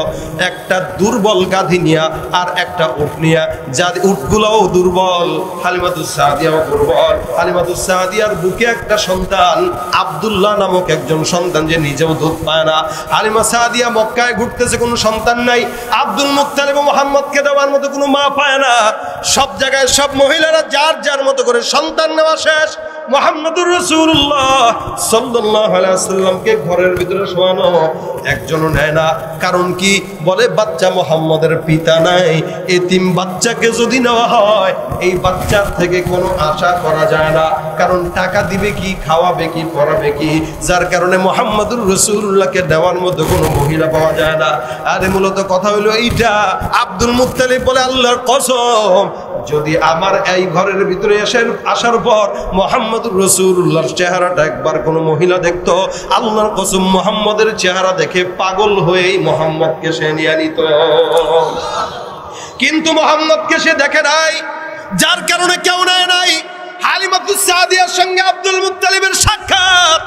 একটা দুর্বল গাধী নিয়া আর একটা উট নিয়া। যার উটগুলোও দুর্বল, হালিমাতুস সাদিয়াও দুর্বল। হালিমাতুস সাদিয়ার বুকে একটা সন্তান আব্দুল্লাহ নামক একজন সন্তান, যে নিজেও দুধ পায় না। হালিমা সাদিয়া মক্কায় ঘুরতেছে, কোনো সন্তান নাই। আব্দুল মুত্তালিব মুহাম্মদকে দেওয়ার মতো কোনো মা পায় না। সব জায়গায় সব মহিলারা যার যার মতো করে সন্তান নেওয়া শেষ। মুহাম্মদুর রাসূলুল্লাহ সাল্লাল্লাহু আলাইহি ওয়াসাল্লামকে ঘরের ভিতরে শোয়ানো, একজনও নেয় না। কারণ কি? বলে বাচ্চা মুহাম্মদের পিতা নাই, এতিম বাচ্চাকে যদি নেওয়া হয় এই বাচ্চার থেকে কোনো আশা করা যায় না। কারণ টাকা দিবে কি, খাওয়াবে কি, পড়াবে কি, যার কারণে মুহাম্মদুর রাসূলুল্লাহকে দেওয়ার মধ্যে কোনো মহিলা পাওয়া যায় না। আরে মূলত কথা হলো এইটা। আব্দুল মুত্তালিব বলে আল্লাহর কসম, যদি আমার এই ঘরের ভিতরে আসার পর মুহাম্মদুর রাসূলুল্লাহর চেহারাটা একবার কোনো মহিলা দেখতো, আল্লাহর কসম মুহাম্মদের চেহারা দেখে পাগল হয়ে মুহাম্মদকে সে নিয়ে নিত। কিন্তু মুহাম্মদকে সে দেখে নাই, যার কারণে কেউ নেয় নাই। হালিমাতুস সাদিয়ার সঙ্গে আব্দুল মুত্তালিবের সাক্ষাৎ।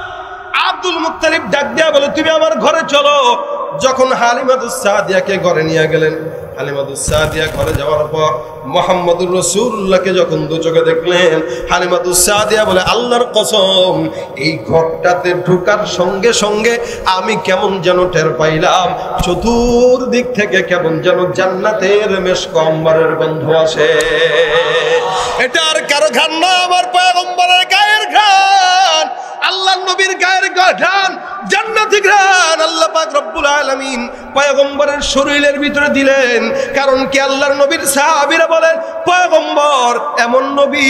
আব্দুল মুত্তালিব ডাক দিয়া বলে তুমি আমার ঘরে চলো। যখন হালিমাতুস সাদিয়াকে ঘরে নিয়ে গেলেন, হালিমাতুস সাদিয়া ঘরে যাওয়ার পর মুহাম্মদুর রাসূলুল্লাহকে যখন দু চোখে দেখলেন, হালিমাতুস সাদিয়া বলে আল্লাহর কসম, এই ঘরটাতে ঢোকার সঙ্গে সঙ্গে আমি কেমন যেন টের পাইলাম চতুর্দিক থেকে কেমন যেন জান্নাতের মেশক আম্বরের গন্ধ আসে। এটা আর কারো ঘ্রাণ না, আমার পয়গম্বরের গায়ের ঘ্রাণ, আল্লাহর নবীর গায়ের ঘ্রাণ, জান্নাতি ঘ্রাণ আল্লাহ পাক রব্বুল আলামিন পয়গম্বরের শরীরের ভিতরে দিলেন। কারণ কি? আল্লাহর নবীর সাহাবীরা বলেন পয়গম্বর এমন নবী,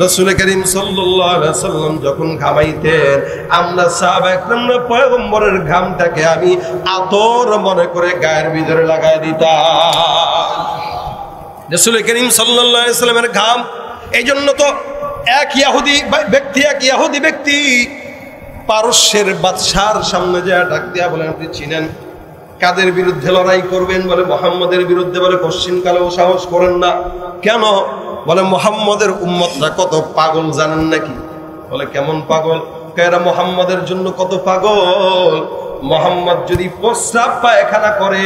রাসূল করিম সাল্লাল্লাহু আলাইহি ওয়াসাল্লাম যখন ঘামাইতেন আমরা সাহাবায়ে কেরামরা পয়গম্বরের ঘামটাকে আমি আতর মনে করে গায়ের ভিতরে লাগায় দিতাম। রাসূল করিম সাল্লাল্লাহু আলাইহি ওয়াসাল্লামের ঘাম। এই জন্য তো এক ইহুদি ব্যক্তি পারস্যের বাদশার সামনে যায় ডাক দিয়া বলেন আপনি চিনেন কাদের বিরুদ্ধে লড়াই করবেন? বলে মুহাম্মদের বিরুদ্ধে। বলে কোশ্চিন কালেও সাহস করেন না কেন? বলে মুহাম্মদের উম্মতরা কত পাগল জানেন নাকি? বলে কেমন পাগল? এরা মুহাম্মদের জন্য কত পাগল। মুহাম্মদ যদি প্রস্রাব পায়খানা করে,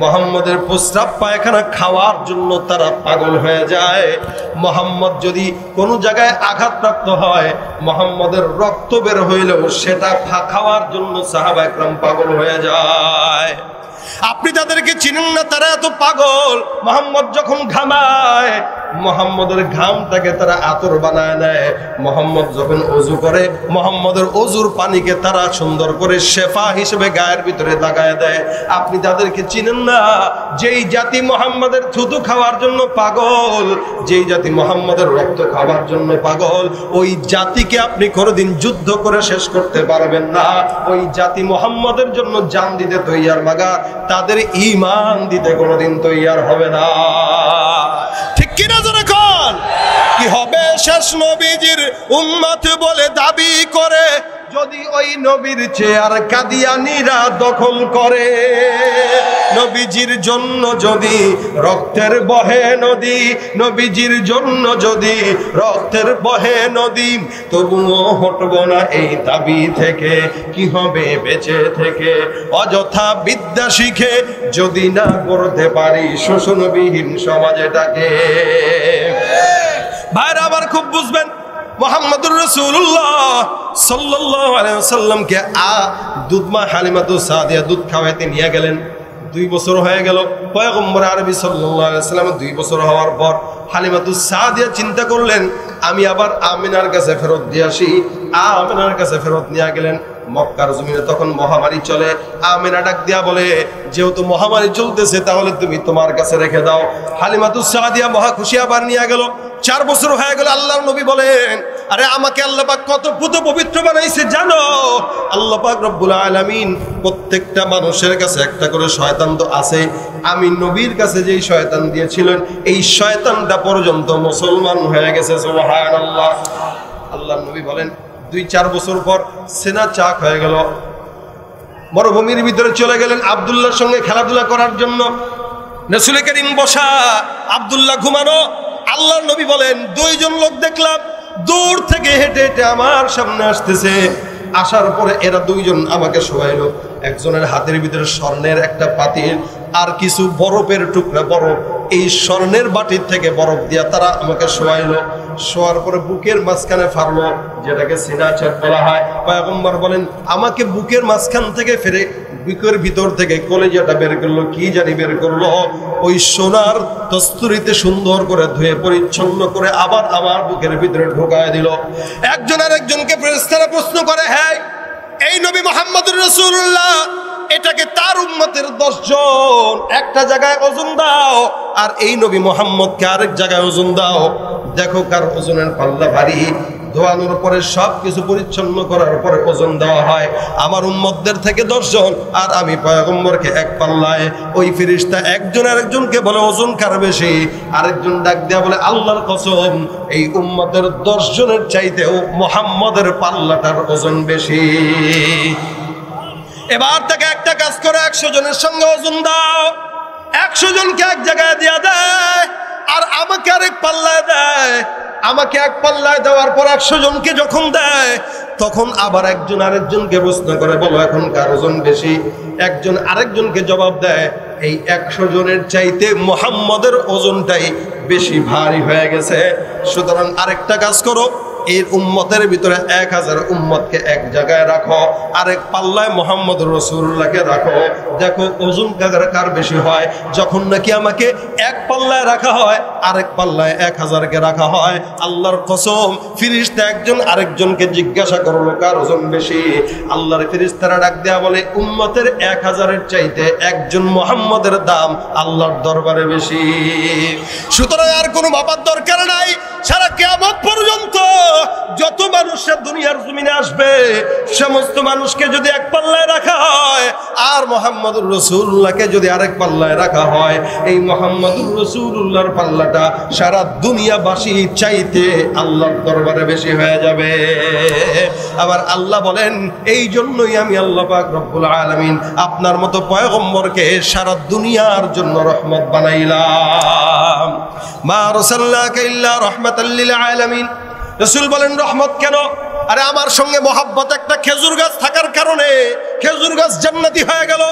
মুহাম্মদের প্রস্রাব পায়খানা খাওয়ার জন্য তারা পাগল হয়ে যায়। মুহাম্মদ যদি কোনো জায়গায় আঘাতপ্রাপ্ত হয়, মুহাম্মদের রক্ত বের হইলেও সেটা খাওয়ার জন্য সাহাবায়ে কেরাম পাগল হয়ে যায়। আপনি তাদেরকে চিনেন না, তারা এত পাগল। মুহাম্মদ যখন ঘামায়, মুহাম্মদের ঘামটাকে তারা আতর বানায় নেয়। মুহাম্মদ যখন ওযু করে, মুহাম্মদের ওযুর পানিকে তারা সুন্দর করে শেফা হিসেবে গায়ের ভিতরে লাগায় দেয়। আপনি তাদেরকে চিনেন না। যেই জাতি মুহাম্মদের থুতু খাওয়ার জন্য পাগল, যেই জাতি মুহাম্মদের রক্ত খাওয়ার জন্য পাগল, ওই জাতিকে আপনি কোনোদিন যুদ্ধ করে শেষ করতে পারবেন না। ওই জাতি মুহাম্মদের জন্য জান দিতে তৈয়ার, মাগার তাদের ঈমান দিতে কোনোদিন তৈয়ার হবে না। ঠিক কিনা জোরে কোন? কি হবে শেষ নবীজির উম্মত বলে দাবি করে যদি ওই নবীর চেয়ার কাদিয়ানীরা দখল করে। নবীজির জন্য যদি রক্তের বহে নদী, নবীজির জন্য যদি রক্তের বহে নদী, তবুও হটব না এই দাবি থেকে। কি হবে বেঁচে থেকে অযথা বিদ্যা শিখে যদি না করতে পারি শোষণবিহীন সমাজটাকে? ভাইরা আবার খুব বুঝবেন, মুহাম্মদুর রাসূলুল্লাহ সাল্লাল্লাহু আলাইহি ওয়াসাল্লামকে দুধমা হালিমাতুস সাদিয়া দুধ খাওয়াইতে নিয়ে গেলেন। 2 বছর হয়ে গেল। পয়গম্বর আরবি সাল্লাল্লাহু আলাইহি ওয়াসাল্লাম 2 বছর হওয়ার পর হালিমাতুস সাদিয়া চিন্তা করলেন আমি আবার আমিনার কাছে ফেরত দিয়ে আসি। আমিনার কাছে ফেরত নিয়ে গেলেন। মক্কার জমিনে তখন মহামারী চলে। আমিনা ডাক দিয়া বলে যেহেতু মহামারী চলতেছে তাহলে তুমি তোমার কাছে রেখে দাও। হালিমাতুস সাদিয়া মহা খুশি আবার নিয়ে গেল। 4 বছর হয়ে গেল। আল্লাহর নবী বলেন আরে আমাকে আল্লাহ পাক কত পুত পবিত্র বানাইছে জানো? আল্লাহ পাক রব্বুল আলামিন প্রত্যেকটা মানুষের কাছে একটা করে শয়তান তো আছে। আমি নবীর কাছে যেই শয়তান দিয়েছিলেন এই শয়তানটা পর্যন্ত মুসলমান হয়ে গেছে। সুবহানাল্লাহ। আল্লাহর নবী বলেন 2-4 বছর পর সেনা চাক হয়ে গেল। মরুভূমির ভিতরে চলে গেলেন আব্দুল্লাহর সঙ্গে খেলাধুলা করার জন্য। রাসূল করিম বসা, আব্দুল্লাহ ঘুমানো। আল্লাহর নবী বলেন 2 জন লোক দেখলাম দূর থেকে হেঁটে হেঁটে আমার সামনে আসতেছে। আসার পরে এরা 2 জন আমাকে শোয়াইলো। একজনের হাতের ভিতরে স্বর্ণের একটা পাতিল আর কিছু বরফের টুকরা, বরফ এই স্বর্ণের বাটির থেকে বরফ দিয়া তারা আমাকে শোয়াইলো, শোয়ার পরে বুকের মাঝখানে ফারলো, যেটাকে সিনা ছেদ বলা হয়। পয়গম্বর বলেন আমাকে বুকের মাঝখান থেকে ফেরে বুকের ভিতর থেকে কলেজাটা বের করলো, কি জানি বের করলো, ওই সোনার দস্তুরিতে সুন্দর করে ধুয়ে পরিচ্ছন্ন করে আবার আমার বুকের ভিতরে ঢোকায় দিল। একজন আরেকজনকে ফেরেশতারা প্রশ্ন করে, হ্যাঁ এই নবী মুহাম্মদুর রাসূলুল্লাহ, এটাকে তার উম্মতের 10 জন একটা জায়গায় ওজন দাও, আর এই নবী মুহাম্মদকে আরেক জায়গায় ওজন দাও, দেখো কার ওজনের পাল্লা ভারী। ধোয়ানোর পরে সবকিছু পরিচ্ছন্ন করার পরে ওজন দেওয়া হয়। আমার উম্মতদের থেকে 10 জন, আর আমি পয়গম্বরকে এক পাল্লায়। ওই ফেরেশতা একজন আরেকজনকে বলে ওজন কার বেশি? আরেকজন ডাক দেয়া বলে আল্লাহর কসম, এই উম্মতের 10 জনের চাইতেও মুহাম্মদের পাল্লাটার ওজন বেশি। এবার থেকে একটা কাজ করে 100 জনের সঙ্গে ওজন দাও, 100 জনকে এক জায়গায় দিয়া দেয়, আর আমাকে আরেক পাল্লায় দেয়। আমাকে এক পাল্লায় দেওয়ার পর 100 জনকে যখন দেয়, তখন আবার একজন আরেকজনকে প্রশ্ন করে, বলো এখন কার ওজন বেশি? একজন আরেকজনকে জবাব দেয়, এই 100 জনের চাইতে মুহাম্মদের ওজনটাই বেশি ভারী হয়ে গেছে। সুতরাং আরেকটা কাজ করো, এই উম্মতের ভিতরে 1000 উম্মতকে এক জায়গায় রাখো, আরেক পাল্লায় মুহাম্মদুর রাসূলুল্লাহকে রাখো, দেখো ওজন কার বেশি হয়। যখন নাকি আমাকে এক পাল্লায় রাখা হয়, আরেক পাল্লায় 1000কে রাখা হয়, আল্লাহর কসম ফেরেশতা একজন আরেকজনকে জিজ্ঞাসা করলো কার ওজন বেশি। আল্লাহর ফেরেশতারা ডাক দেয়া বলে উম্মতের 1000-এর চাইতে একজন মুহাম্মদের দাম আল্লাহর দরবারে বেশি। সুতরাং আর কোনো ভাবার দরকার নাই, সারা কিয়ামত পর্যন্ত যত মানুষ দুনিয়ার জমিনে আসবে, সমস্ত মানুষকে যদি এক পাল্লায় রাখা হয়, আর মুহাম্মদুর রাসূলুল্লাহকে যদি আরেক পাল্লায় রাখা হয়, এই মুহাম্মদুর রাসূলুল্লাহর পাল্লাটা সারা দুনিয়াবাসী চাইতে আল্লাহর দরবারে বেশি হয়ে যাবে। আবার আল্লাহ বলেন, এই জন্যই আমি আল্লাহ পাক রব্বুল আলামিন আপনার মতো পয়গম্বরকে সারা দুনিয়ার জন্য রহমত বানাইলাম। মা আরসালনাকা ইল্লা রাহমাতাল লিল আলামিন। রাসূল বলেন রহমত কেন? আরে আমার সঙ্গে মহব্বত একটা খেজুর গাছ থাকার কারণে খেজুর গাছ জান্নাতি হয়ে গেল,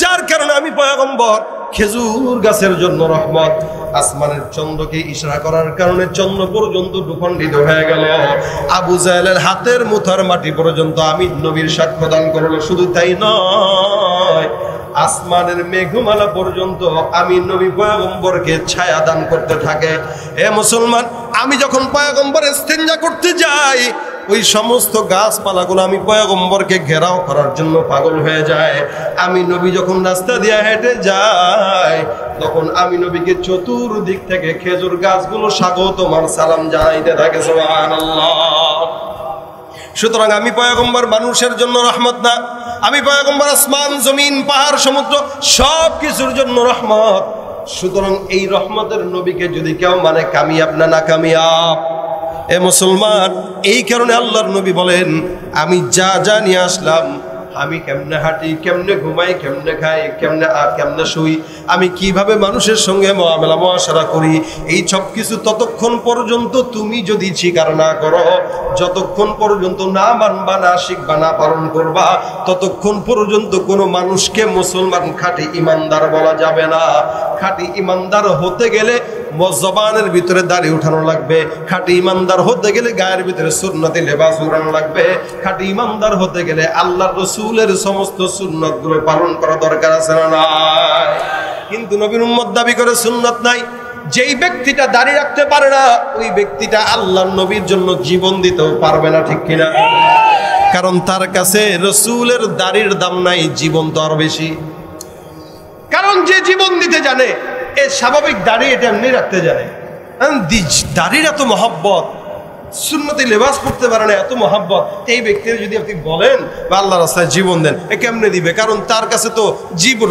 যার কারণে আমি পয়গম্বর খেজুর গাছের জন্য রহমত। আসমানের চন্দ্রকে ইশারা করার কারণে চন্দ্র পর্যন্ত ভূখণ্ডিত হয়ে গেল। আবু জাহেলের হাতের মুঠার মাটি পর্যন্ত আমি নবীর সাক্ষ্য দান করলো। শুধু তাই নয়, আসমানের মেঘমালা পর্যন্ত আমি নবী পয়গম্বরকে ছায়া দান করতে থাকে। এ মুসলমান, আমি যখন পয়গম্বরের ইস্তেঞ্জা করতে যাই, ওই সমস্ত গাছপালাগুলো আমি পয়গম্বরকে ঘেরাও করার জন্য পাগল হয়ে যায়। আমি নবী যখন রাস্তা দিয়ে হেঁটে যাই, তখন আমি নবীকে চতুর্দিক থেকে খেজুর গাছগুলো স্বাগতম আর সালাম জানাইতে থাকে। সুবহানাল্লাহ। সুতরাং আমি পয়গম্বর মানুষের জন্য রহমত না, আমি পয়গম্বর আসমান জমিন পাহাড় সমুদ্র সব কিছুর জন্য রহমত। সুতরাং এই রহমতের নবীকে যদি কেউ মানে কামিয়াব না না কামিয়াব। এ মুসলমান, এই কারণে আল্লাহর নবী বলেন, আমি যা যা নিয়ে আসলাম, আমি কেমনে হাঁটি, কেমনে ঘুমাই, কেমনে খাই, কেমনে শুই, আমি কিভাবে মানুষের সঙ্গে মুআমালা মুআশারা করি, এই সব কিছু ততক্ষণ পর্যন্ত তুমি যদি স্বীকার না করো, যতক্ষণ পর্যন্ত না মানবা, না শিখবা, না পালন করবা, ততক্ষণ পর্যন্ত কোনো মানুষকে মুসলমান খাঁটি ইমানদার বলা যাবে না। খাঁটি ইমানদার হতে গেলে জবানের ভিতরে দাড়ি উঠানো লাগবে, খাঁটি ইমানদার হতে গেলে গায়ের ভিতরে সুন্নতি লেবাস উঠানো লাগবে, খাঁটি ইমানদার হতে গেলে আল্লাহর রাসূলের সমস্ত সুন্নতগুলো পালন করা দরকার আছে না নাই? কিন্তু নবীর উম্মত দাবি করে সুন্নত নাই। যেই ব্যক্তিটা দাড়ি রাখতে পারে না, ওই ব্যক্তিটা আল্লাহর নবীর জন্য জীবন দিতেও পারবে না, ঠিক কিনা? কারণ তার কাছে রাসূলের দাড়ির দাম নাই, জীবন তো আর বেশি। কারণ যে জীবন দিতে জানে, এ স্বাভাবিক দাড়ি এটা এমনি রাখতে জানে। দাড়ির এত মহব্বত, সুন্নতি লেবাস পড়তে পারে না, এত মহব্বত, এই ব্যক্তির যদি আপনি বলেন বা আল্লাহর রাস্তায় জীবন দেন, এ কেমনে দিবে? কারণ তার কাছে তো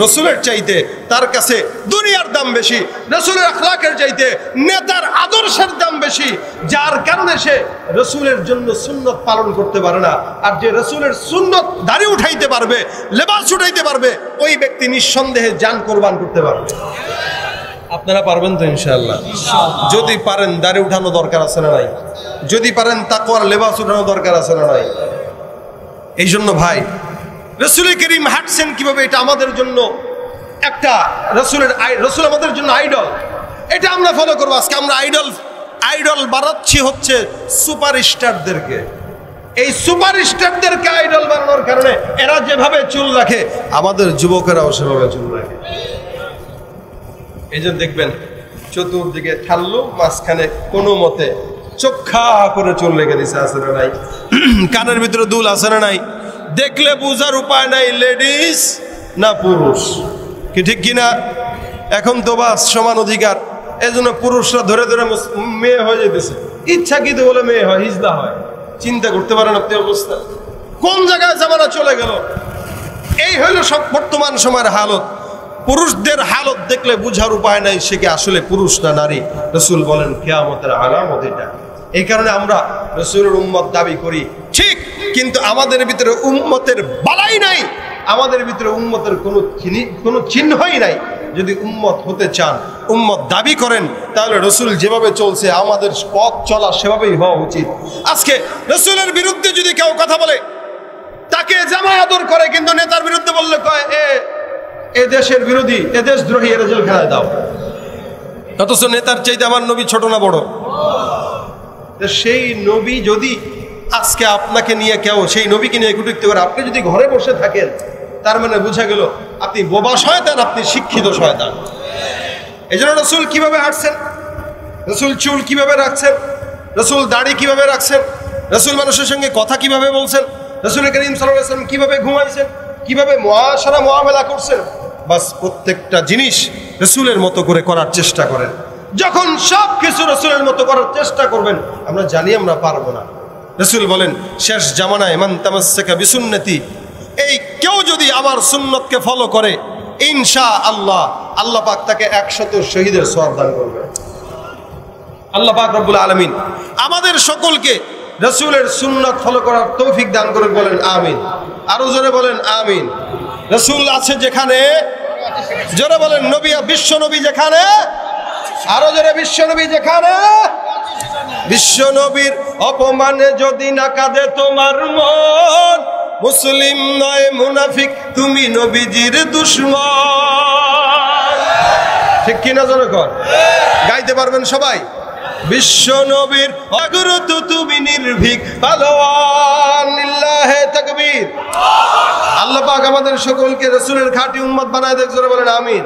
রাসূলের চাইতে তার কাছে দুনিয়ার দাম বেশি, রাসূলের আখলাকের চাইতে নেতার আদর্শের দাম বেশি, যার কারণে সে রাসূলের জন্য সুন্নত পালন করতে পারে না। আর যে রাসূলের সুন্নত দাড়ি উঠাইতে পারবে, লেবাস উঠাইতে পারবে, ওই ব্যক্তি নিঃসন্দেহে জান কোরবান করতে পারবে। আপনারা পারবেন তো ইনশাআল্লাহ? যদি পারেন দাড়ি উঠানো দরকার আছে না নাই? যদি পারেন তাকওয়ার লেবাস উঠানো দরকার আছে না নাই? এই জন্য ভাই, রাসূল করিম হাঁটছেন কিভাবে, এটা আমাদের জন্য একটা রাসূল আমাদের জন্য আইডল। এটা আমরা ফলো করবো। আজকে আমরা আইডল বানাচ্ছি হচ্ছে সুপারস্টারদেরকে। এই সুপারস্টারদেরকে আইডল বানানোর কারণে এরা যেভাবে চুল রাখে আমাদের যুবকেরাও সেভাবে চুল রাখে। এই জন্য দেখবেন চতুর্দিকে ঠাল্লু, মাঝখানে কোনো মতে চোখা করে চুল রেখে দিছে, আছে না নাই? কানের ভিতরে দুল আছে না নাই? দেখলে বুঝার উপায় নাই লেডিস না পুরুষ, কি ঠিক কিনা? এখন তো বাস সমান অধিকার, এই জন্য পুরুষরা ধরে ধরে মেয়ে হয়ে যেতেছে, ইচ্ছাকৃত বলে মেয়ে হয়, হিজদা হয়। চিন্তা করতে পারেন আপনি অবস্থা কোন জায়গায় জামানা চলে গেল। এই হইল সব বর্তমান সময়ের হালত। পুরুষদের হালত দেখলে বুঝার উপায় নাই সে কি আসলে পুরুষ না নারী। রাসূল বলেন কিয়ামতের আলামত এটা। এই কারণে আমরা রাসূলের উম্মত দাবি করি ঠিক, কিন্তু আমাদের ভিতরে উম্মতের বালাই নাই, আমাদের ভিতরে উম্মতের কোনো চিহ্নই নাই। যদি উম্মত হতে চান, উম্মত দাবি করেন, তাহলে রাসূল যেভাবে চলছে আমাদের পথ চলা সেভাবেই হওয়া উচিত। আজকে রাসূলের বিরুদ্ধে যদি কেউ কথা বলে তাকে জামা আদর করে, কিন্তু নেতার বিরুদ্ধে বললে কয় এ দেশের বিরোধী, এ দেশদ্রোহী, এর জেলখানায় দাও। অথচ নেতার চাইতে আমার নবী ছোট না বড়? সেই নবী যদি আজকে আপনাকে নিয়ে কেউ সেই নবীকে নিয়ে কটূক্তি করে, আপনি যদি ঘরে বসে থাকেন, তার মানে বোঝা গেল আপনি বোবা শয়তান, আপনি শিক্ষিত শয়তান। এই জন্য রাসূল কিভাবে হাঁটছেন, রাসূল চুল কিভাবে রাখছেন, রাসূল দাড়ি কিভাবে রাখছেন, রাসূল মানুষের সঙ্গে কথা কিভাবে বলছেন, রাসূল করিম সাল্লাল্লাহু আলাইহি ওয়াসাল্লাম কিভাবে ঘুমাইছেন, কিভাবে মুআমেলা করছেন, বাস প্রত্যেকটা জিনিস রাসূলের মতো করে করার চেষ্টা করেন। যখন সব কিছু রাসূলের মতো করার চেষ্টা করবেন, আমরা জানি আমরা পারবো না। রাসূল বলেন শেষ জামানায় মান তামাসসাকা বিসুন্নতি, এই কেউ যদি আমার সুন্নতকে ফলো করে ইনশাআল্লাহ আল্লাহ পাক তাকে 100 শহীদের সওয়াব দান করবে। আল্লাহ পাক রব্বুল আলামিন আমাদের সকলকে রাসূলের সুন্নাত ফলো করার তৌফিক দান করুন, বলেন আমিন। আরো জোরে বলেন আমিন। রাসূল আছে যেখানে, জোরে বলেন নবী, বিশ্ব নবী যেখানে, আরো জোরে বিশ্ব নবী যেখানে। বিশ্ব নবীর অপমানে যদি না কাঁদে তোমার মন, মুসলিম নয় মুনাফিক, তুমি নবীজির দুশমন। ঠিক কিনা জোরে কর, গাইতে পারবেন সবাই? বিশ্ব নবীর অগ্রত তুমি নির্ভীক পালোয়ান, লিল্লাহে তাকবীর। আল্লাহ পাক আমাদের সকলকে রাসূলের খাঁটি উম্মত বানায় দেখ, জোরে বলেন আমিন।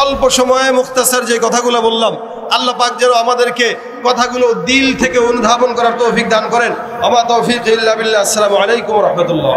অল্প সময়ে মুখতাসার যে কথাগুলো বললাম, আল্লাহ পাক যেন আমাদেরকে কথাগুলো দিল থেকে অনুধাবন করার তৌফিক দান করেন। আমা তৌফিক ইল্লা বিল্লাহ। আসসালামু আলাইকুম ওয়া রাহমাতুল্লাহ।